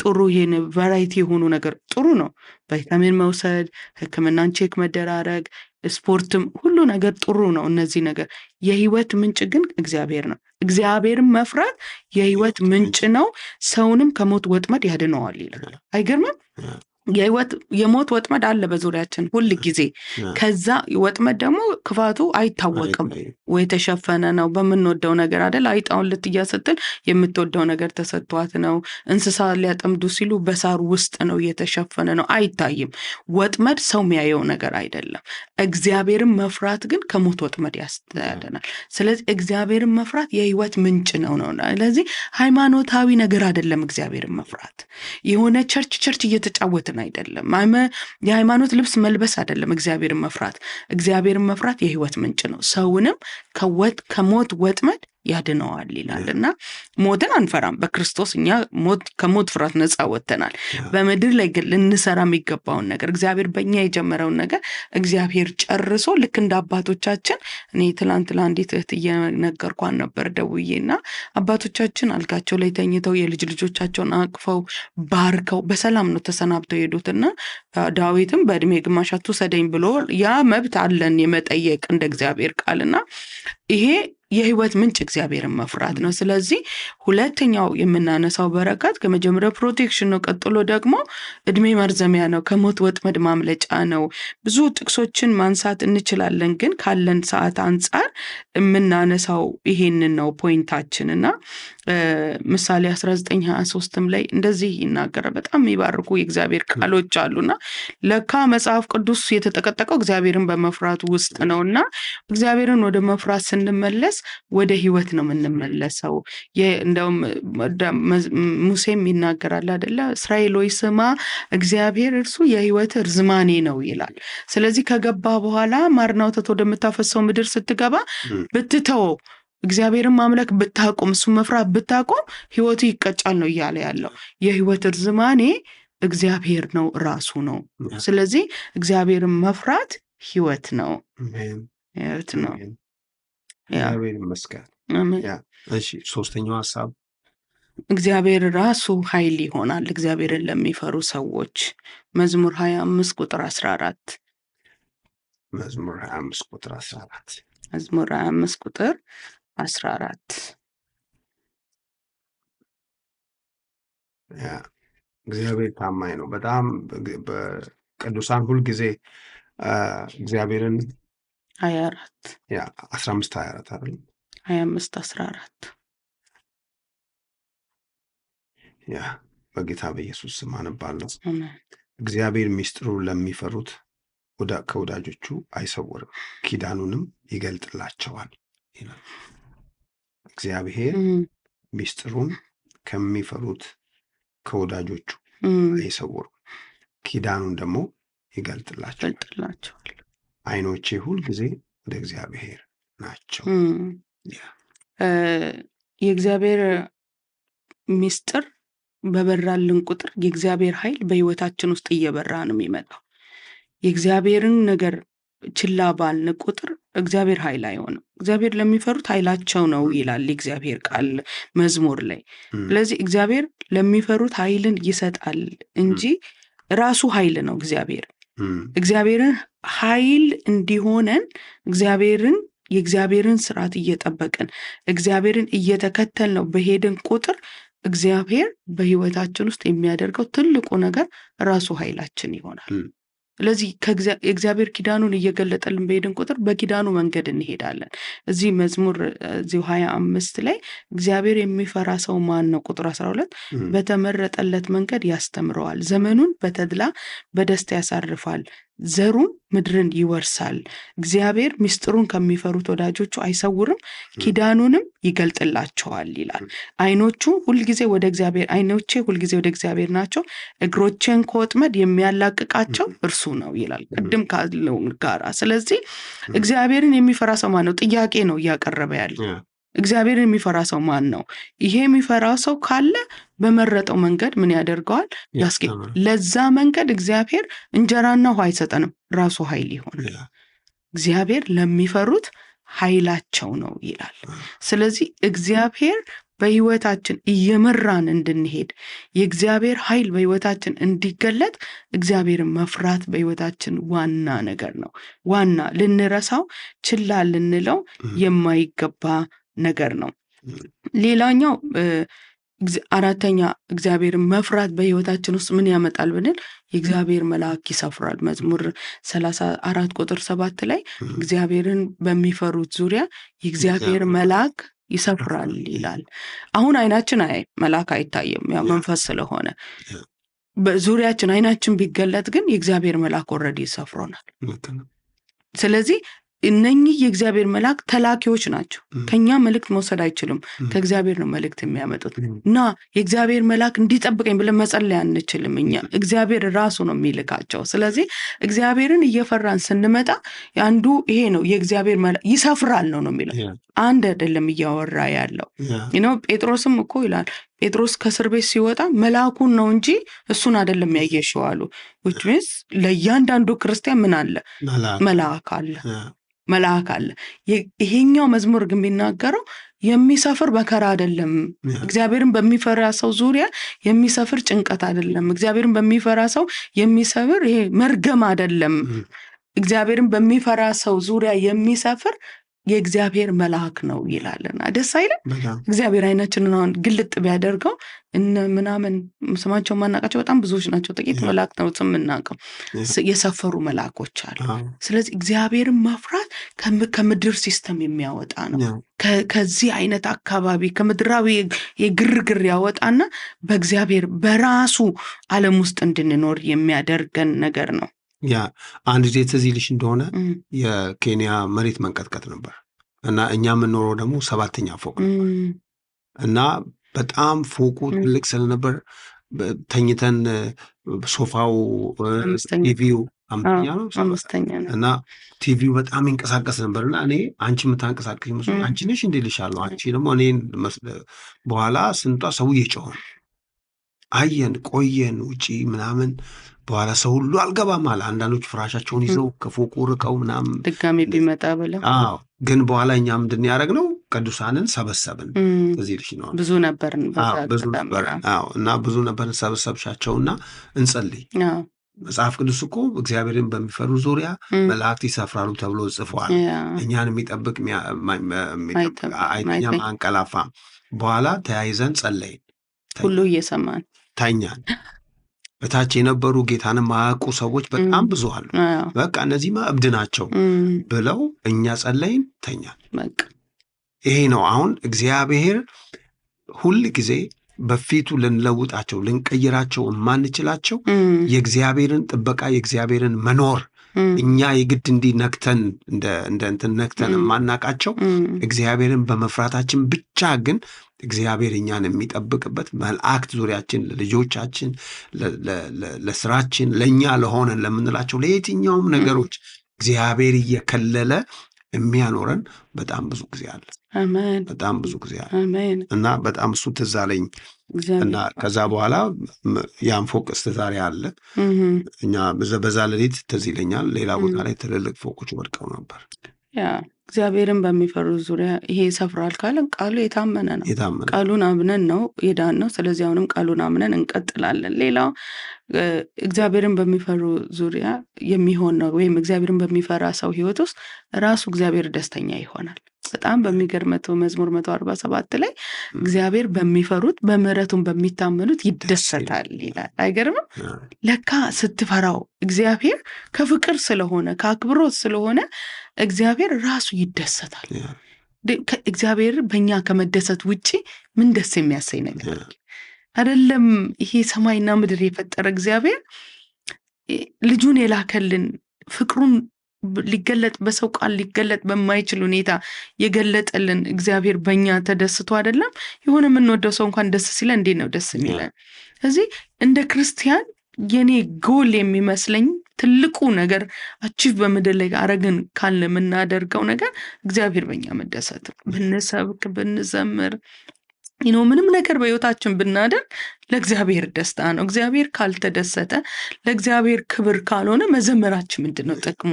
ጥሩ ይሄን ቫራይቲ የሆኑ ነገር ጥሩ ነው። ቫይታሚን መውሰድ፣ ሕክምናን ቼክ መደራረግ፣ ስፖርትም ሁሉ ነገር ጥሩ ነው። እነዚህ ነገር የህይወት ምንጭ ግን እግዚአብሔር ነው። እግዚአብሔርን መፍራት የህይወት ምንጭ ነው፣ ሰውንም ከሞት ወጥመድ ያድነዋል ይላል። አይገርምም? የሞት ወጥመድ አለ በዙሪያችን ሁል ጊዜ። ከዛ ወጥመድ ደግሞ ክፋቱ አይታወቅም ወይ ተሸፈነ ነው። በምንወደው ነገር አይደል? አይጣውን ልትያ ስትል የምትወደው ነገር ተሰጥቷት ነው። እንስሳ ሊያጠምዱ ሲሉ በሳሩ ውስጥ ነው፣ የተሸፈነ ነው፣ አይታይም። ወጥመድ ሰው የሚያየው ነገር አይደለም። እግዚአብሔርን መፍራት ግን ከሞት ወጥመድ ያድናል። ስለዚህ እግዚአብሔርን መፍራት የህይወት ምንጭ ነው። ስለዚህ ሃይማኖታዊ ነገር አይደለም። እግዚአብሔርን መፍራት የሆነ ቸርች እየተጫወትን አይደለም። የሃይማኖት ልብስ መልበስ አይደለም። እግዚአብሔርን መፍራት የህይወት ምንጭ ነው፣ ሰውንም ከሞት ወጥመድ ያድነዋል ይላልና ሞትን አንፈራም። በክርስቶስ እኛ ከሞት ፍርሃት ነፃ ወጥተናል። በምድር ላይ ግን ልንሰራ የሚገባውን ነገር እግዚአብሔር በእኛ የጀመረውን ነገር እግዚአብሔር ጨርሶ ልክ እንደ አባቶቻችን እኔ ትላንት ለአንዲት እህት እየነገርኳን ነበር ደውዬና አባቶቻችን አልጋቸው ላይ ተኝተው የልጅ ልጆቻቸውን አቅፈው ባርከው በሰላም ነው ተሰናብተው ሄዱትና ዳዊትም በእድሜ ግማሽ አትውሰደኝ ብሎ ያ መብት አለን የመጠየቅ እንደ እግዚአብሔር ቃልና ይሄ የህይወት ምንጭ እግዚአብሔርን መፍራት ነው። ስለዚህ ሁለተኛው የምናነሳው በረከት ከመጀመሪያው ፕሮቴክሽን ነው። ቀጥሎ ደግሞ እድሜ መርዘሚያ ነው፣ ከሞት ወጥመድ ማምለጫ ነው። ብዙ ጥቅሶችን ማንሳት እንችላለን፣ ግን ካለን ሰዓት አንጻር የምናነሳው ይሄንን ነው ፖይንታችን እና ምሳሌ 19:23 ላይ እንደዚህ ይናገራል። በጣም የሚባርኩ የእግዚአብሔር ቃሎች አሉና ለካ መጽሐፍ ቅዱስ የተጠቀጠቀው እግዚአብሔርን በመፍራት ውስጥ ነውና እግዚአብሔርን ወደ መፍራት ስንመለስ ወደ ህይወት ነው የምንመለሰው። እንደውም ሙሴም ይናገራል አይደለ? እስራኤል ሆይ ስማ፣ እግዚአብሔር እርሱ የህይወት ርዝማኔ ነው ይላል። ስለዚህ ከገባ በኋላ ማርና ወተት ወደምታፈሰው ምድር ስትገባ ብትተወው እግዚአብሔርን ማምለክ ብታቆም፣ እሱን መፍራት ብታቆም ህይወቱ ይቀጫል ነው እያለ ያለው። የህይወት እርዝማኔ እግዚአብሔር ነው፣ ራሱ ነው። ስለዚህ እግዚአብሔርን መፍራት ህይወት ነው፣ ህይወት ነው። እግዚአብሔር ይመስገን። እሺ፣ ሶስተኛው ሐሳብ እግዚአብሔር ራሱ ኃይል ይሆናል እግዚአብሔርን ለሚፈሩ ሰዎች። መዝሙር 25 ቁጥር 14 መዝሙር 25 ቁጥር 14 መዝሙር 25 ቁጥር 14 እግዚአብሔር ታማኝ ነው በጣም። በቅዱሳን ሁልጊዜ እግዚአብሔርን 24 15 24 አይደል 25 14 በጌታ በኢየሱስ ስም አነባለሁ። እግዚአብሔር ምስጢሩን ለሚፈሩት ከወዳጆቹ አይሰውርም፣ ኪዳኑንም ይገልጥላቸዋል ይላል። እግዚአብሔር ምስጢሩን ከሚፈሩት ከወዳጆቹ አይሰውርም፣ ኪዳኑን ደግሞ ይገልጥላቸዋል። ዓይኖቼ ሁልጊዜ ወደ እግዚአብሔር ናቸው። የእግዚአብሔር ምስጢር በበራልን ቁጥር የእግዚአብሔር ኃይል በህይወታችን ውስጥ እየበራ ነው የሚመጣው። የእግዚአብሔርን ነገር ችላ ባልን ቁጥር እግዚአብሔር ኃይል አይሆንም። እግዚአብሔር ለሚፈሩት ኃይላቸው ነው ይላል የእግዚአብሔር ቃል መዝሙር ላይ። ስለዚህ እግዚአብሔር ለሚፈሩት ኃይልን ይሰጣል እንጂ ራሱ ኃይል ነው እግዚአብሔር። እግዚአብሔርን ኃይል እንዲሆነን የእግዚአብሔርን ስርዓት እየጠበቅን እግዚአብሔርን እየተከተል ነው በሄድን ቁጥር እግዚአብሔር በህይወታችን ውስጥ የሚያደርገው ትልቁ ነገር ራሱ ኃይላችን ይሆናል። ስለዚህ የእግዚአብሔር ኪዳኑን እየገለጠልን በሄድን ቁጥር በኪዳኑ መንገድ እንሄዳለን። እዚህ መዝሙር 25 ላይ እግዚአብሔር የሚፈራ ሰው ማን ነው? ቁጥር 12 በተመረጠለት መንገድ ያስተምረዋል፣ ዘመኑን በተድላ በደስታ ያሳርፋል፣ ዘሩም ምድርን ይወርሳል። እግዚአብሔር ምስጢሩን ከሚፈሩት ወዳጆቹ አይሰውርም፣ ኪዳኑንም ይገልጥላቸዋል ይላል። ዓይኖቼ ሁልጊዜ ወደ እግዚአብሔር ናቸው፣ እግሮቼን ከወጥመድ የሚያላቅቃቸው እርሱ ነው ይላል፣ ቅድም ካለው ጋራ። ስለዚህ እግዚአብሔርን የሚፈራ ሰው ማን ነው? ጥያቄ ነው እያቀረበ ያለ። እግዚአብሔርን የሚፈራ ሰው ማን ነው? ይሄ የሚፈራ ሰው ካለ በመረጠው መንገድ ምን ያደርገዋል? ለዛ መንገድ እግዚአብሔር እንጀራና ውሃ አይሰጠንም፣ ራሱ ኃይል ይሆናል። እግዚአብሔር ለሚፈሩት ኃይላቸው ነው ይላል። ስለዚህ እግዚአብሔር በህይወታችን እየመራን እንድንሄድ የእግዚአብሔር ኃይል በህይወታችን እንዲገለጥ እግዚአብሔርን መፍራት በህይወታችን ዋና ነገር ነው። ዋና ልንረሳው ችላ ልንለው የማይገባ ነገር ነው። ሌላኛው አራተኛ እግዚአብሔርን መፍራት በህይወታችን ውስጥ ምን ያመጣል ብንል የእግዚአብሔር መልአክ ይሰፍራል። መዝሙር 34 ቁጥር 7 ላይ እግዚአብሔርን በሚፈሩት ዙሪያ የእግዚአብሔር መልአክ ይሰፍራል ይላል። አሁን አይናችን መልአክ አይታየም፣ ያው መንፈስ ስለሆነ። በዙሪያችን አይናችን ቢገለጥ ግን የእግዚአብሔር መልአክ ኦልሬዲ ይሰፍሮናል። ስለዚህ እነኚህ የእግዚአብሔር መልአክ ተላኪዎች ናቸው። ከኛ መልእክት መውሰድ አይችሉም፣ ከእግዚአብሔር ነው መልእክት የሚያመጡት። እና የእግዚአብሔር መልአክ እንዲጠብቀኝ ብለን መጸለይ አንችልም። እኛ እግዚአብሔር ራሱ ነው የሚልካቸው። ስለዚህ እግዚአብሔርን እየፈራን ስንመጣ አንዱ ይሄ ነው፣ የእግዚአብሔር መልአክ ይሰፍራል ነው የሚለው። አንድ አይደለም እያወራ ያለው ጴጥሮስም እኮ ይላል፣ ጴጥሮስ ከእስር ቤት ሲወጣ መልአኩን ነው እንጂ እሱን አይደለም ያየሽው አሉ። which means ለእያንዳንዱ ክርስቲያን ምን አለ? መልአክ አለ። ይሄኛው መዝሙር ግን የሚናገረው የሚሰፍር መከራ አይደለም። እግዚአብሔርን በሚፈራ ሰው ዙሪያ የሚሰፍር ጭንቀት አይደለም። እግዚአብሔርን በሚፈራ ሰው የሚሰፍር ይሄ መርገም አይደለም። እግዚአብሔርን በሚፈራ ሰው ዙሪያ የሚሰፍር የእግዚአብሔር መልአክ ነው ይላልና ደስ አይልም? እግዚአብሔር አይናችንን አሁን ግልጥ ቢያደርገው ምናምን ስማቸው ማናቃቸው በጣም ብዙዎች ናቸው። ጥቂት መልአክ ነው የምናውቀው፣ የሰፈሩ መልአኮች አሉ። ስለዚህ እግዚአብሔርን መፍራት ከምድር ሲስተም የሚያወጣ ነው። ከዚህ አይነት አካባቢ ከምድራዊ የግርግር ያወጣና በእግዚአብሔር በራሱ ዓለም ውስጥ እንድንኖር የሚያደርገን ነገር ነው። አንድ ጊዜ ትዝ ይልሽ እንደሆነ የኬንያ መሬት መንቀጥቀጥ ነበር እና እኛ የምንኖረው ደግሞ 7ኛ ፎቅ ነበር እና በጣም ፎቁ ትልቅ ስለነበር ተኝተን ሶፋው፣ ቲቪው 5ኛ ነው 5ኛ ነው እና ቲቪው በጣም ይንቀሳቀስ ነበርና እኔ አንቺ የምታንቀሳቀሽ መስሎኝ አንቺ ነሽ እንዴ ልሻለሁ። አንቺ ደግሞ እኔን በኋላ ስንጧ ሰው እየጮኸ አየን ቆየን ውጪ ምናምን። በኋላ ሰው ሁሉ አልገባም አለ። አንዳንዶቹ ፍራሻቸውን ይዘው ከፎቁ ርቀው ምናምን ድጋሜ ቢመጣ ብለው። ግን በኋላ እኛ ምንድን ያደረግነው ቅዱሳንን ሰበሰብን። እዚህ ልሽ ነው ብዙ ነበርን እና ብዙ ነበርን ሰበሰብሻቸውና እንጸልይ። መጽሐፍ ቅዱስ እኮ እግዚአብሔርን በሚፈሩ ዙሪያ መላእክት ይሰፍራሉ ተብሎ ጽፏል። እኛን የሚጠብቅ አይተኛም አንቀላፋም። በኋላ ተያይዘን ጸለይን። ሁሉ እየሰማን ተኛን። በታች የነበሩ ጌታን ማያውቁ ሰዎች በጣም ብዙ አሉ። በቃ እነዚህማ እብድ ናቸው ብለው እኛ ጸለይን፣ ተኛን። ይሄ ነው አሁን እግዚአብሔር ሁል ጊዜ በፊቱ ልንለውጣቸው ልንቀይራቸው የማንችላቸው የእግዚአብሔርን ጥበቃ የእግዚአብሔርን መኖር እኛ የግድ እንዲህ ነክተን እንደ እንትን ነክተን የማናቃቸው እግዚአብሔርን በመፍራታችን ብቻ ግን እግዚአብሔር እኛን የሚጠብቅበት መላእክት ዙሪያችን ለልጆቻችን፣ ለስራችን፣ ለእኛ ለሆነን ለምንላቸው ለየትኛውም ነገሮች እግዚአብሔር እየከለለ የሚያኖረን በጣም ብዙ ጊዜ አለ። በጣም ብዙ ጊዜ አለ እና በጣም እሱ ትዝ አለኝ እና ከዛ በኋላ ያን ፎቅ እስከ ዛሬ አለ። እኛ በዛ ሌሊት ትዝ ይለኛል ሌላ ቦታ ላይ ትልልቅ ፎቆች ወድቀው ነበር። እግዚአብሔርን በሚፈሩ ዙሪያ ይሄ ይሰፍራል ካለን ቃሉ የታመነ ነው። ቃሉን አምነን ነው የዳን ነው። ስለዚህ አሁንም ቃሉን አምነን እንቀጥላለን። ሌላው እግዚአብሔርን በሚፈሩ ዙሪያ የሚሆን ነው ወይም እግዚአብሔርን በሚፈራ ሰው ሕይወት ውስጥ ራሱ እግዚአብሔር ደስተኛ ይሆናል። በጣም በሚገርመው መዝሙር 147 ላይ እግዚአብሔር በሚፈሩት በምሕረቱን በሚታመኑት ይደሰታል ይላል። አይገርምም? ለካ ስትፈራው እግዚአብሔር ከፍቅር ስለሆነ ከአክብሮት ስለሆነ እግዚአብሔር ራሱ ይደሰታል። እግዚአብሔር በእኛ ከመደሰት ውጪ ምን ደስ የሚያሰኝ ነገር አይደለም። ይሄ ሰማይና ምድር የፈጠረ እግዚአብሔር ልጁን የላከልን ፍቅሩን ሊገለጥ በሰው ቃል ሊገለጥ በማይችል ሁኔታ የገለጠልን እግዚአብሔር በእኛ ተደስቶ አይደለም። የሆነ የምንወደው ሰው እንኳን ደስ ሲለ እንዴት ነው ደስ የሚለን? ስለዚህ እንደ ክርስቲያን የኔ ጎል የሚመስለኝ ትልቁ ነገር አቺቭ በምድር ላይ አረግን ካለ የምናደርገው ነገር እግዚአብሔር በእኛ መደሰት ነው። ብንሰብክ፣ ብንዘምር ምንም ነገር በሕይወታችን ብናደርግ ለእግዚአብሔር ደስታ ነው። እግዚአብሔር ካልተደሰተ ለእግዚአብሔር ክብር ካልሆነ መዘመራችን ምንድን ነው ጥቅሙ?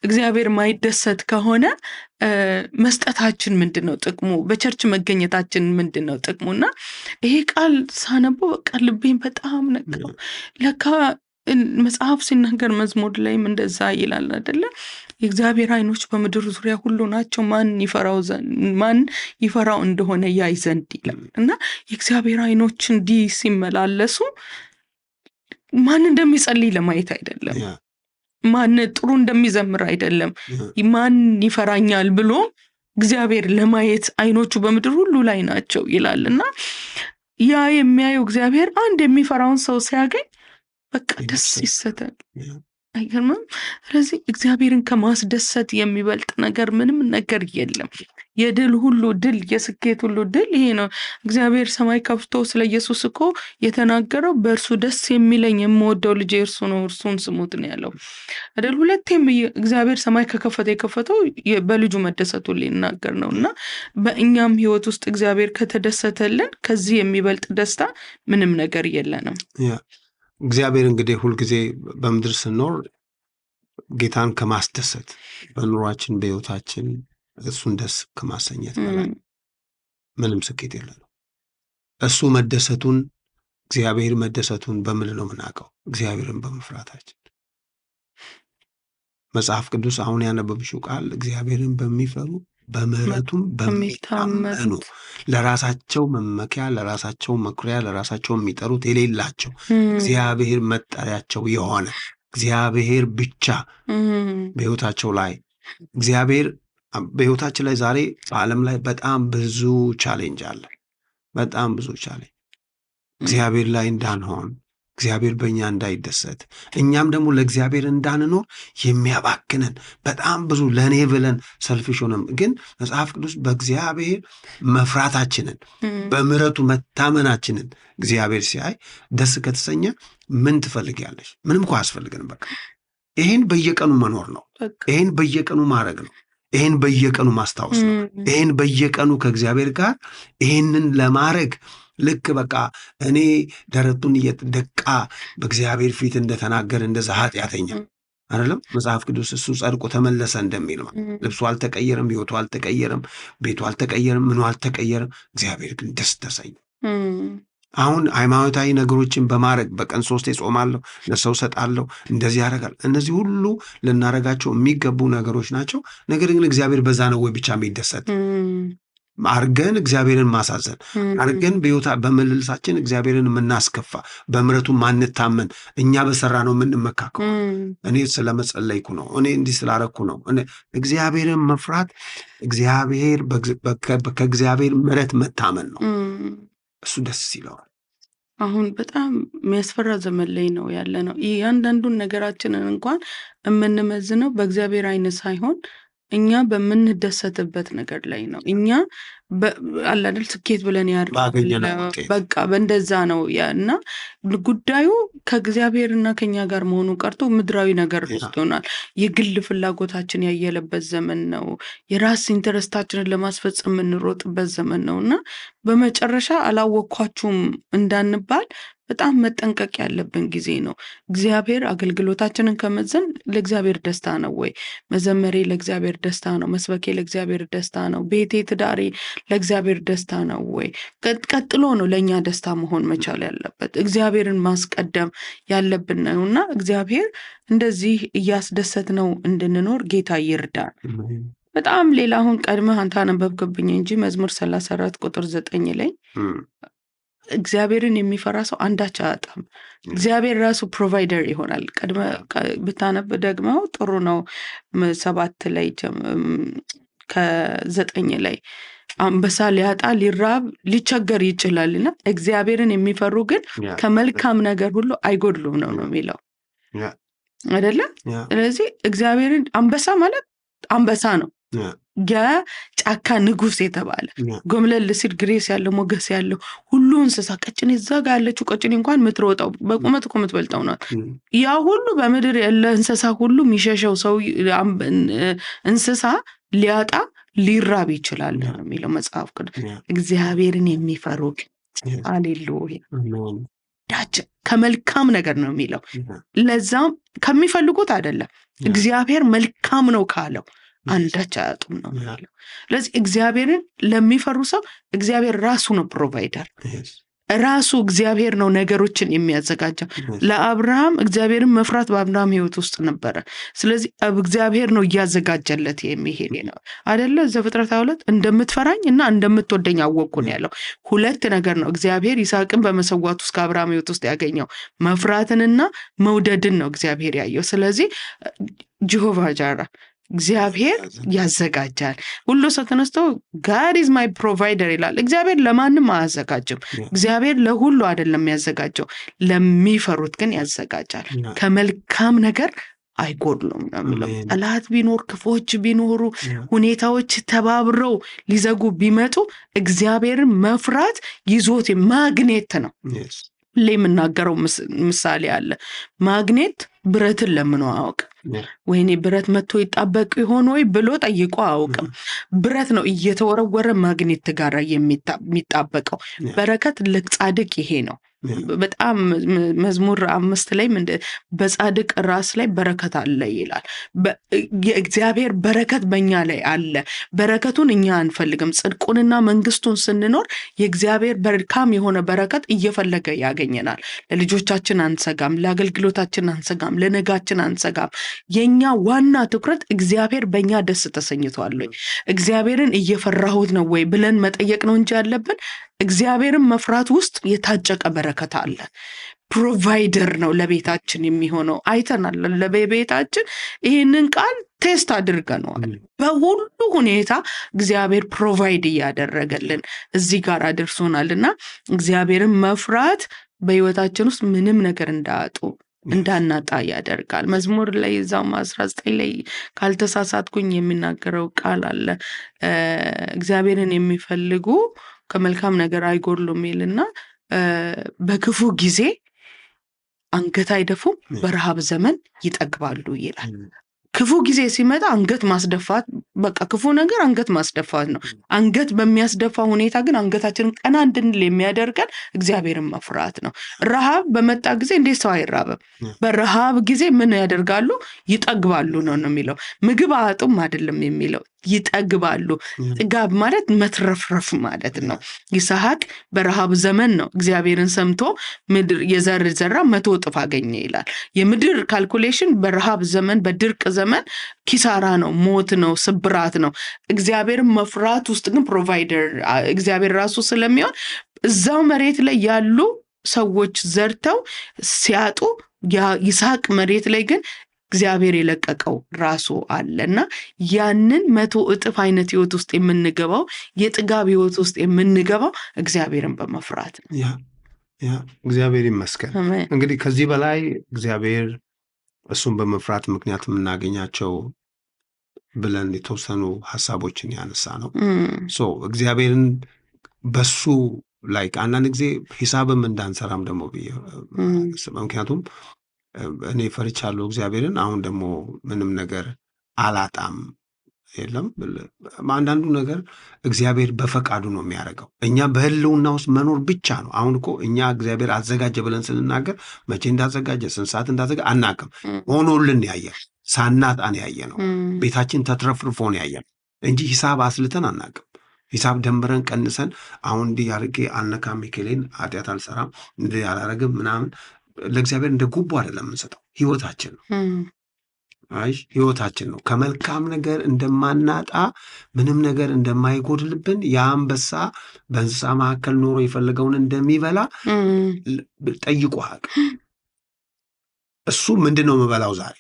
እግዚአብሔር ማይደሰት ከሆነ መስጠታችን ምንድን ነው ጥቅሙ? በቸርች መገኘታችን ምንድን ነው ጥቅሙ? እና ይሄ ቃል ሳነበው በቃ ልቤን በጣም ነካው። ለካ መጽሐፍ ሲናገር መዝሙር ላይም እንደዛ ይላል አይደለ? የእግዚአብሔር ዓይኖች በምድር ዙሪያ ሁሉ ናቸው፣ ማን ይፈራው እንደሆነ ያይ ዘንድ ይላል። እና የእግዚአብሔር ዓይኖች እንዲህ ሲመላለሱ ማን እንደሚጸልይ ለማየት አይደለም፣ ማን ጥሩ እንደሚዘምር አይደለም፣ ማን ይፈራኛል ብሎ እግዚአብሔር ለማየት ዓይኖቹ በምድር ሁሉ ላይ ናቸው ይላል። እና ያ የሚያየው እግዚአብሔር አንድ የሚፈራውን ሰው ሲያገኝ በቃ ደስ ይሰታል። አይገርምም? ስለዚህ እግዚአብሔርን ከማስደሰት የሚበልጥ ነገር ምንም ነገር የለም። የድል ሁሉ ድል፣ የስኬት ሁሉ ድል ይሄ ነው። እግዚአብሔር ሰማይ ከፍቶ ስለ ኢየሱስ እኮ የተናገረው በእርሱ ደስ የሚለኝ የምወደው ልጄ እርሱ ነው፣ እርሱን ስሙት ነው ያለው አይደል? ሁለቴም እግዚአብሔር ሰማይ ከከፈተ የከፈተው በልጁ መደሰቱ ሊናገር ነው። እና በእኛም ሕይወት ውስጥ እግዚአብሔር ከተደሰተልን ከዚህ የሚበልጥ ደስታ ምንም ነገር የለንም። እግዚአብሔር እንግዲህ ሁልጊዜ በምድር ስንኖር ጌታን ከማስደሰት በኑሯችን በሕይወታችን እሱን ደስ ከማሰኘት በላይ ምንም ስኬት የለንም። እሱ መደሰቱን እግዚአብሔር መደሰቱን በምንድን ነው የምናውቀው? እግዚአብሔርን በመፍራታችን። መጽሐፍ ቅዱስ አሁን ያነበብሽው ቃል እግዚአብሔርን በሚፈሩ በምሕረቱም በሚታመኑ ለራሳቸው መመኪያ፣ ለራሳቸው መኩሪያ፣ ለራሳቸው የሚጠሩት የሌላቸው እግዚአብሔር መጠሪያቸው የሆነ እግዚአብሔር ብቻ በሕይወታቸው ላይ እግዚአብሔር በሕይወታችን ላይ ዛሬ በዓለም ላይ በጣም ብዙ ቻሌንጅ አለ። በጣም ብዙ ቻሌንጅ እግዚአብሔር ላይ እንዳንሆን፣ እግዚአብሔር በእኛ እንዳይደሰት፣ እኛም ደግሞ ለእግዚአብሔር እንዳንኖር የሚያባክነን በጣም ብዙ ለእኔ ብለን ሰልፊሽ ሆነም፣ ግን መጽሐፍ ቅዱስ በእግዚአብሔር መፍራታችንን በምሕረቱ መታመናችንን እግዚአብሔር ሲያይ ደስ ከተሰኘ ምን ትፈልጊያለሽ? ምንም እኮ አያስፈልገንም። በቃ ይሄን በየቀኑ መኖር ነው። ይሄን በየቀኑ ማድረግ ነው። ይሄን በየቀኑ ማስታወስ ነው። ይሄን በየቀኑ ከእግዚአብሔር ጋር ይሄንን ለማድረግ ልክ በቃ እኔ ደረቱን እየደቃ በእግዚአብሔር ፊት እንደተናገር እንደዛ ኃጢአተኛ አይደለም መጽሐፍ ቅዱስ እሱ ጸድቆ ተመለሰ እንደሚል ልብሱ አልተቀየረም፣ ሕይወቱ አልተቀየረም፣ ቤቱ አልተቀየረም፣ ምኑ አልተቀየረም። እግዚአብሔር ግን ደስ ተሰኘ። አሁን ሃይማኖታዊ ነገሮችን በማድረግ በቀን 3 ጾማለሁ፣ ለሰው ሰጣለሁ፣ እንደዚህ ያደርጋል። እነዚህ ሁሉ ልናደርጋቸው የሚገቡ ነገሮች ናቸው። ነገር ግን እግዚአብሔር በዛ ነው ወይ ብቻ የሚደሰት አርገን እግዚአብሔርን ማሳዘን አርገን በመልልሳችን እግዚአብሔርን የምናስከፋ በምሕረቱ ማንታመን እኛ በሰራ ነው የምንመካከው። እኔ ስለመጸለይኩ ነው፣ እኔ እንዲህ ስላረኩ ነው። እግዚአብሔርን መፍራት ከእግዚአብሔር ምሕረት መታመን ነው። እሱ ደስ ይለዋል። አሁን በጣም የሚያስፈራ ዘመን ላይ ነው ያለ ነው። እያንዳንዱን ነገራችንን እንኳን የምንመዝነው በእግዚአብሔር አይን ሳይሆን እኛ በምንደሰትበት ነገር ላይ ነው። እኛ አላደል ስኬት ብለን በቃ በእንደዛ ነው እና ጉዳዩ ከእግዚአብሔርና ከኛ ጋር መሆኑ ቀርቶ ምድራዊ ነገር ውስጥ ሆኗል። የግል ፍላጎታችን ያየለበት ዘመን ነው። የራስ ኢንተረስታችንን ለማስፈጸም የምንሮጥበት ዘመን ነው እና በመጨረሻ አላወቅኳችሁም እንዳንባል በጣም መጠንቀቅ ያለብን ጊዜ ነው። እግዚአብሔር አገልግሎታችንን ከመዘን ለእግዚአብሔር ደስታ ነው ወይ? መዘመሬ ለእግዚአብሔር ደስታ ነው? መስበኬ ለእግዚአብሔር ደስታ ነው? ቤቴ፣ ትዳሬ ለእግዚአብሔር ደስታ ነው ወይ? ቀጥሎ ነው ለእኛ ደስታ መሆን መቻል ያለበት። እግዚአብሔርን ማስቀደም ያለብን ነው እና እግዚአብሔር እንደዚህ እያስደሰት ነው እንድንኖር ጌታ ይርዳል። በጣም ሌላ አሁን ቀድመህ አንተ አነበብክብኝ እንጂ መዝሙር 34 ቁጥር 9 ላይ እግዚአብሔርን የሚፈራ ሰው አንዳች አያጣም። እግዚአብሔር ራሱ ፕሮቫይደር ይሆናል። ቀድመ ብታነብ ደግመው ጥሩ ነው። 7 ላይ ከ9 ላይ አንበሳ ሊያጣ ሊራብ ሊቸገር ይችላልና እግዚአብሔርን የሚፈሩ ግን ከመልካም ነገር ሁሉ አይጎድሉም ነው የሚለው አይደለም። ስለዚህ እግዚአብሔርን አንበሳ ማለት አንበሳ ነው። የጫካ ንጉስ የተባለ ጎምለል ሲል ግሬስ ያለው ሞገስ ያለው ሁሉ እንስሳ ቀጭኔ እዛ ጋ ያለችው ቀጭኔ እንኳን ምትሮጠው በቁመት እኮ ምትበልጠው ናት። ያ ሁሉ በምድር ያለ እንስሳ ሁሉ የሚሸሸው ሰው እንስሳ ሊያጣ ሊራብ ይችላል ነው የሚለው መጽሐፍ ቅዱስ። እግዚአብሔርን የሚፈሩ ሃሌሉያ ዳቸው ከመልካም ነገር ነው የሚለው። ለዛም ከሚፈልጉት አይደለም። እግዚአብሔር መልካም ነው ካለው አንዳች አያጡም ነው የሚለው። ስለዚህ እግዚአብሔርን ለሚፈሩ ሰው እግዚአብሔር ራሱ ነው ፕሮቫይደር። ራሱ እግዚአብሔር ነው ነገሮችን የሚያዘጋጀው። ለአብርሃም እግዚአብሔርን መፍራት በአብርሃም ሕይወት ውስጥ ነበረ። ስለዚህ እግዚአብሔር ነው እያዘጋጀለት የሚሄድ ነው አይደለ? ዘፍጥረት 2 እንደምትፈራኝ እና እንደምትወደኝ አወቅኩ ነው ያለው። 2 ነገር ነው እግዚአብሔር ይስሐቅን በመሰዋት ውስጥ ከአብርሃም ሕይወት ውስጥ ያገኘው መፍራትንና መውደድን ነው እግዚአብሔር ያየው። ስለዚህ ጀሆቫ ጃራ እግዚአብሔር ያዘጋጃል። ሁሉ ሰው ተነስቶ God is my provider ይላል። እግዚአብሔር ለማንም አያዘጋጅም። እግዚአብሔር ለሁሉ አይደለም ያዘጋጀው፣ ለሚፈሩት ግን ያዘጋጃል። ከመልካም ነገር አይጎድሉም ነው የሚለው። ጠላት ቢኖር፣ ክፎች ቢኖሩ፣ ሁኔታዎች ተባብረው ሊዘጉ ቢመጡ እግዚአብሔርን መፍራት ይዞት ማግኔት ነው። ሁሌ የምናገረው ምሳሌ አለ። ማግኔት ብረትን ለምኖ አያውቅም። ወይኔ ብረት መጥቶ ይጣበቅ ይሆን ወይ ብሎ ጠይቆ አያውቅም። ብረት ነው እየተወረወረ ማግኔት ጋር የሚጣበቀው። በረከት ለጻድቅ ይሄ ነው። በጣም መዝሙር 5 ላይ በጻድቅ ራስ ላይ በረከት አለ ይላል። የእግዚአብሔር በረከት በእኛ ላይ አለ። በረከቱን እኛ አንፈልግም። ጽድቁንና መንግስቱን ስንኖር የእግዚአብሔር መልካም የሆነ በረከት እየፈለገ ያገኘናል። ለልጆቻችን አንሰጋም፣ ለአገልግሎታችን አንሰጋም፣ ለነጋችን አንሰጋም። የኛ ዋና ትኩረት እግዚአብሔር በእኛ ደስ ተሰኝቷል ወይ፣ እግዚአብሔርን እየፈራሁት ነው ወይ ብለን መጠየቅ ነው እንጂ ያለብን እግዚአብሔርን መፍራት ውስጥ የታጨቀ በረከት አለ። ፕሮቫይደር ነው ለቤታችን የሚሆነው። አይተናል። ለቤታችን ይህንን ቃል ቴስት አድርገነዋል። በሁሉ ሁኔታ እግዚአብሔር ፕሮቫይድ እያደረገልን እዚህ ጋር አድርሶናልና እግዚአብሔርን መፍራት በህይወታችን ውስጥ ምንም ነገር እንዳናጣ ያደርጋል። መዝሙር ላይ እዛው 19 ላይ ካልተሳሳትኩኝ የሚናገረው ቃል አለ። እግዚአብሔርን የሚፈልጉ ከመልካም ነገር አይጎድሉም ይልና በክፉ ጊዜ አንገት አይደፉም፣ በረሃብ ዘመን ይጠግባሉ ይላል። ክፉ ጊዜ ሲመጣ አንገት ማስደፋት፣ በቃ ክፉ ነገር አንገት ማስደፋት ነው። አንገት በሚያስደፋ ሁኔታ ግን አንገታችንን ቀና እንድንል የሚያደርገን እግዚአብሔርን መፍራት ነው። ረሃብ በመጣ ጊዜ እንዴት ሰው አይራብም? በረሃብ ጊዜ ምን ያደርጋሉ? ይጠግባሉ ነው የሚለው። ምግብ አጡም አይደለም የሚለው፣ ይጠግባሉ። ጥጋብ ማለት መትረፍረፍ ማለት ነው። ይስሐቅ በረሃብ ዘመን ነው እግዚአብሔርን ሰምቶ ምድር የዘር ዘራ 100 እጥፍ አገኘ ይላል። የምድር ካልኩሌሽን በረሃብ ዘመን በድርቅ ዘመን ኪሳራ ነው፣ ሞት ነው፣ ስብራት ነው። እግዚአብሔርን መፍራት ውስጥ ግን ፕሮቫይደር እግዚአብሔር ራሱ ስለሚሆን እዛው መሬት ላይ ያሉ ሰዎች ዘርተው ሲያጡ ይስሐቅ መሬት ላይ ግን እግዚአብሔር የለቀቀው ራሱ አለና ያንን 100 እጥፍ አይነት ህይወት ውስጥ የምንገባው የጥጋብ ህይወት ውስጥ የምንገባው እግዚአብሔርን በመፍራት ነው። ያ እግዚአብሔር ይመስገን። እንግዲህ ከዚህ በላይ እግዚአብሔር እሱን በመፍራት ምክንያት የምናገኛቸው ብለን የተወሰኑ ሀሳቦችን ያነሳ ነው። እግዚአብሔርን በሱ ላይ አንዳንድ ጊዜ ሂሳብም እንዳንሰራም ደግሞ ምክንያቱም እኔ ፈርቻለሁ እግዚአብሔርን፣ አሁን ደግሞ ምንም ነገር አላጣም የለም። አንዳንዱ ነገር እግዚአብሔር በፈቃዱ ነው የሚያደርገው። እኛ በህልውና ውስጥ መኖር ብቻ ነው። አሁን እኮ እኛ እግዚአብሔር አዘጋጀ ብለን ስንናገር መቼ እንዳዘጋጀ ስንት ሰዓት እንዳዘጋጀ አናቅም። ሆኖልን ያየ ሳናጣን ያየ ነው። ቤታችን ተትረፍርፎን ያየ ነው እንጂ ሂሳብ አስልተን አናቅም። ሂሳብ ደንብረን ቀንሰን አሁን እንዲህ ያርጌ አልነካ ሚካኤልን ኃጢአት አልሰራም እንዲህ ያላረግም ምናምን ለእግዚአብሔር እንደ ጉቦ አይደለም የምንሰጠው። ህይወታችን ነው። ህይወታችን ነው። ከመልካም ነገር እንደማናጣ ምንም ነገር እንደማይጎድልብን የአንበሳ በእንስሳ መካከል ኖሮ የፈለገውን እንደሚበላ ጠይቁ ሀቅ እሱ ምንድን ነው የምበላው ዛሬ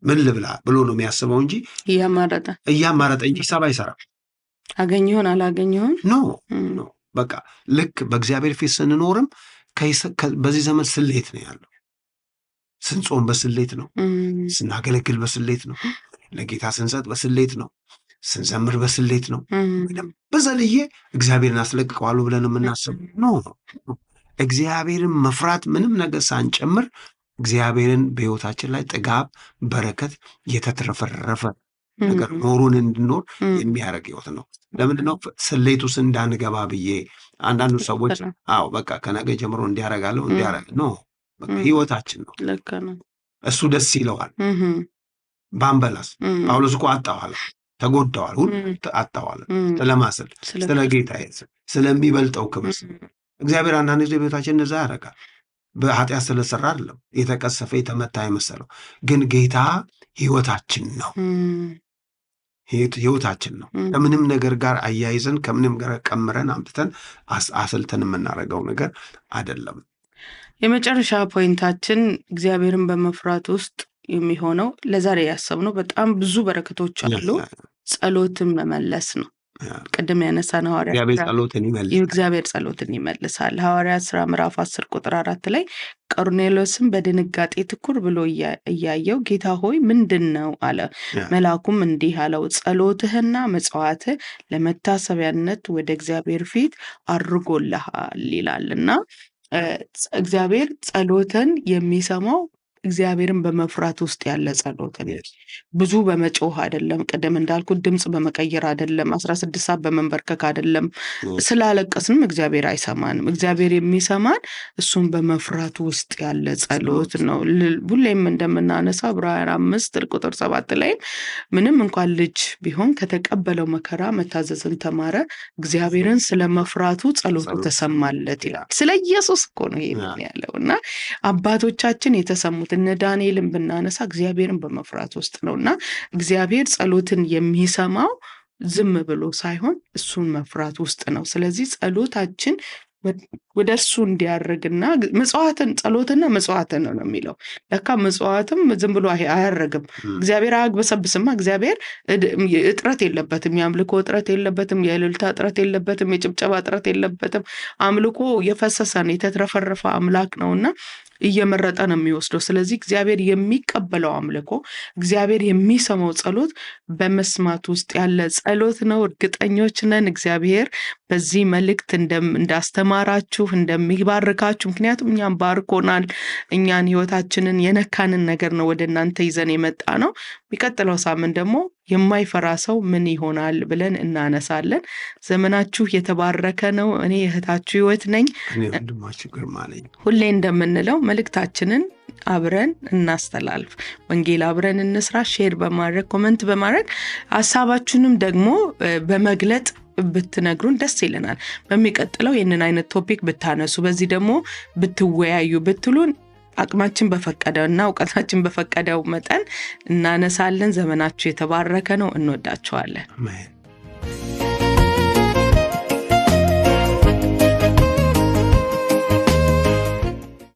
ምን ልብላ ብሎ ነው የሚያስበው እንጂ እያማረጠ እንጂ ሂሳብ አይሰራም። አገኝ ይሆን አላገኝ ይሆን ኖ በቃ ልክ በእግዚአብሔር ፊት ስንኖርም በዚህ ዘመን ስሌት ነው ያለው። ስንጾም በስሌት ነው፣ ስናገለግል በስሌት ነው፣ ለጌታ ስንሰጥ በስሌት ነው፣ ስንዘምር በስሌት ነው። በዘልዬ እግዚአብሔርን አስለቅቀዋለሁ ብለን የምናስብ ነው። እግዚአብሔርን መፍራት ምንም ነገር ሳንጨምር እግዚአብሔርን በሕይወታችን ላይ ጥጋብ፣ በረከት፣ የተትረፈረፈ ነገር ኖሩን እንድኖር የሚያደርግ ሕይወት ነው። ለምንድነው ስሌት ውስጥ እንዳንገባ ብዬ አንዳንዱ ሰዎች በቃ ከነገ ጀምሮ እንዲያረጋለሁ እንዲያረግ ነው። ሕይወታችን ነው። እሱ ደስ ይለዋል። ባንበላስ ጳውሎስ እኮ አጣዋል፣ ተጎዳዋል፣ ሁሉ አጣዋል። ስለማስል ስለ ጌታ ስለሚበልጠው ክብር እግዚአብሔር አንዳንድ ጊዜ ቤታችን እንደዛ ያደርጋል። በኃጢአት ስለሰራ አይደለም የተቀሰፈ የተመታ የመሰለው፣ ግን ጌታ ሕይወታችን ነው። ሕይወታችን ነው። ከምንም ነገር ጋር አያይዘን ከምንም ጋር ቀምረን አምጥተን አስልተን የምናደርገው ነገር አይደለም። የመጨረሻ ፖይንታችን እግዚአብሔርን በመፍራት ውስጥ የሚሆነው ለዛሬ ያሰብነው በጣም ብዙ በረከቶች አሉ። ጸሎትን መመለስ ነው። ቅድም ያነሳን እግዚአብሔር ጸሎትን ይመልሳል። ሐዋርያት ሥራ ምዕራፍ 10 ቁጥር 4 ላይ ቆርኔሎስም በድንጋጤ ትኩር ብሎ እያየው ጌታ ሆይ ምንድን ነው አለ። መልአኩም እንዲህ አለው፣ ጸሎትህና መጽዋዕትህ ለመታሰቢያነት ወደ እግዚአብሔር ፊት አድርጎልሃል ይላልና እግዚአብሔር ጸሎትን የሚሰማው እግዚአብሔርን በመፍራት ውስጥ ያለ ጸሎት ብዙ በመጮህ አይደለም። ቅድም እንዳልኩት ድምፅ በመቀየር አይደለም። 16 ሰዓት በመንበርከክ አይደለም። ስላለቀስንም እግዚአብሔር አይሰማንም። እግዚአብሔር የሚሰማን እሱን በመፍራት ውስጥ ያለ ጸሎት ነው። ሁሌም እንደምናነሳው ዕብራውያን 5 ቁጥር 7 ላይ ምንም እንኳን ልጅ ቢሆን ከተቀበለው መከራ መታዘዝን ተማረ፣ እግዚአብሔርን ስለመፍራቱ ጸሎቱ ተሰማለት ይላል። ስለ ኢየሱስ እኮ ነው ይሄን ያለው እና አባቶቻችን የተሰሙት እነ ዳንኤልን ብናነሳ እግዚአብሔርን በመፍራት ውስጥ ነውና እግዚአብሔር ጸሎትን የሚሰማው ዝም ብሎ ሳይሆን እሱን መፍራት ውስጥ ነው። ስለዚህ ጸሎታችን ወደ እርሱ እንዲያርግና መጽዋዕትን ጸሎትና መጽዋዕትን ነው የሚለው። ለካ መጽዋዕትም ዝም ብሎ አያረግም። እግዚአብሔር አያግበሰብስማ። እግዚአብሔር እጥረት የለበትም። የአምልኮ እጥረት የለበትም። የእልልታ እጥረት የለበትም። የጭብጨባ እጥረት የለበትም። አምልኮ የፈሰሰን የተትረፈረፈ አምላክ ነውና እየመረጠ ነው የሚወስደው። ስለዚህ እግዚአብሔር የሚቀበለው አምልኮ፣ እግዚአብሔር የሚሰማው ጸሎት በመስማት ውስጥ ያለ ጸሎት ነው። እርግጠኞች ነን እግዚአብሔር በዚህ መልእክት እንዳስተማራችሁ እንደሚሰጣችሁ እንደሚባርካችሁ፣ ምክንያቱም እኛን ባርኮናል። እኛን ህይወታችንን የነካንን ነገር ነው ወደ እናንተ ይዘን የመጣ ነው። የሚቀጥለው ሳምንት ደግሞ የማይፈራ ሰው ምን ይሆናል ብለን እናነሳለን። ዘመናችሁ የተባረከ ነው። እኔ እህታችሁ ህይወት ነኝ። እኔ ወንድማችሁ ግርማ ነኝ። ሁሌ እንደምንለው መልእክታችንን አብረን እናስተላልፍ፣ ወንጌል አብረን እንስራ። ሼር በማድረግ ኮመንት በማድረግ ሀሳባችሁንም ደግሞ በመግለጥ ብትነግሩን ደስ ይለናል። በሚቀጥለው ይህንን አይነት ቶፒክ ብታነሱ፣ በዚህ ደግሞ ብትወያዩ ብትሉን አቅማችን በፈቀደው እና እውቀታችን በፈቀደው መጠን እናነሳለን። ዘመናችሁ የተባረከ ነው። እንወዳችኋለን። አሜን።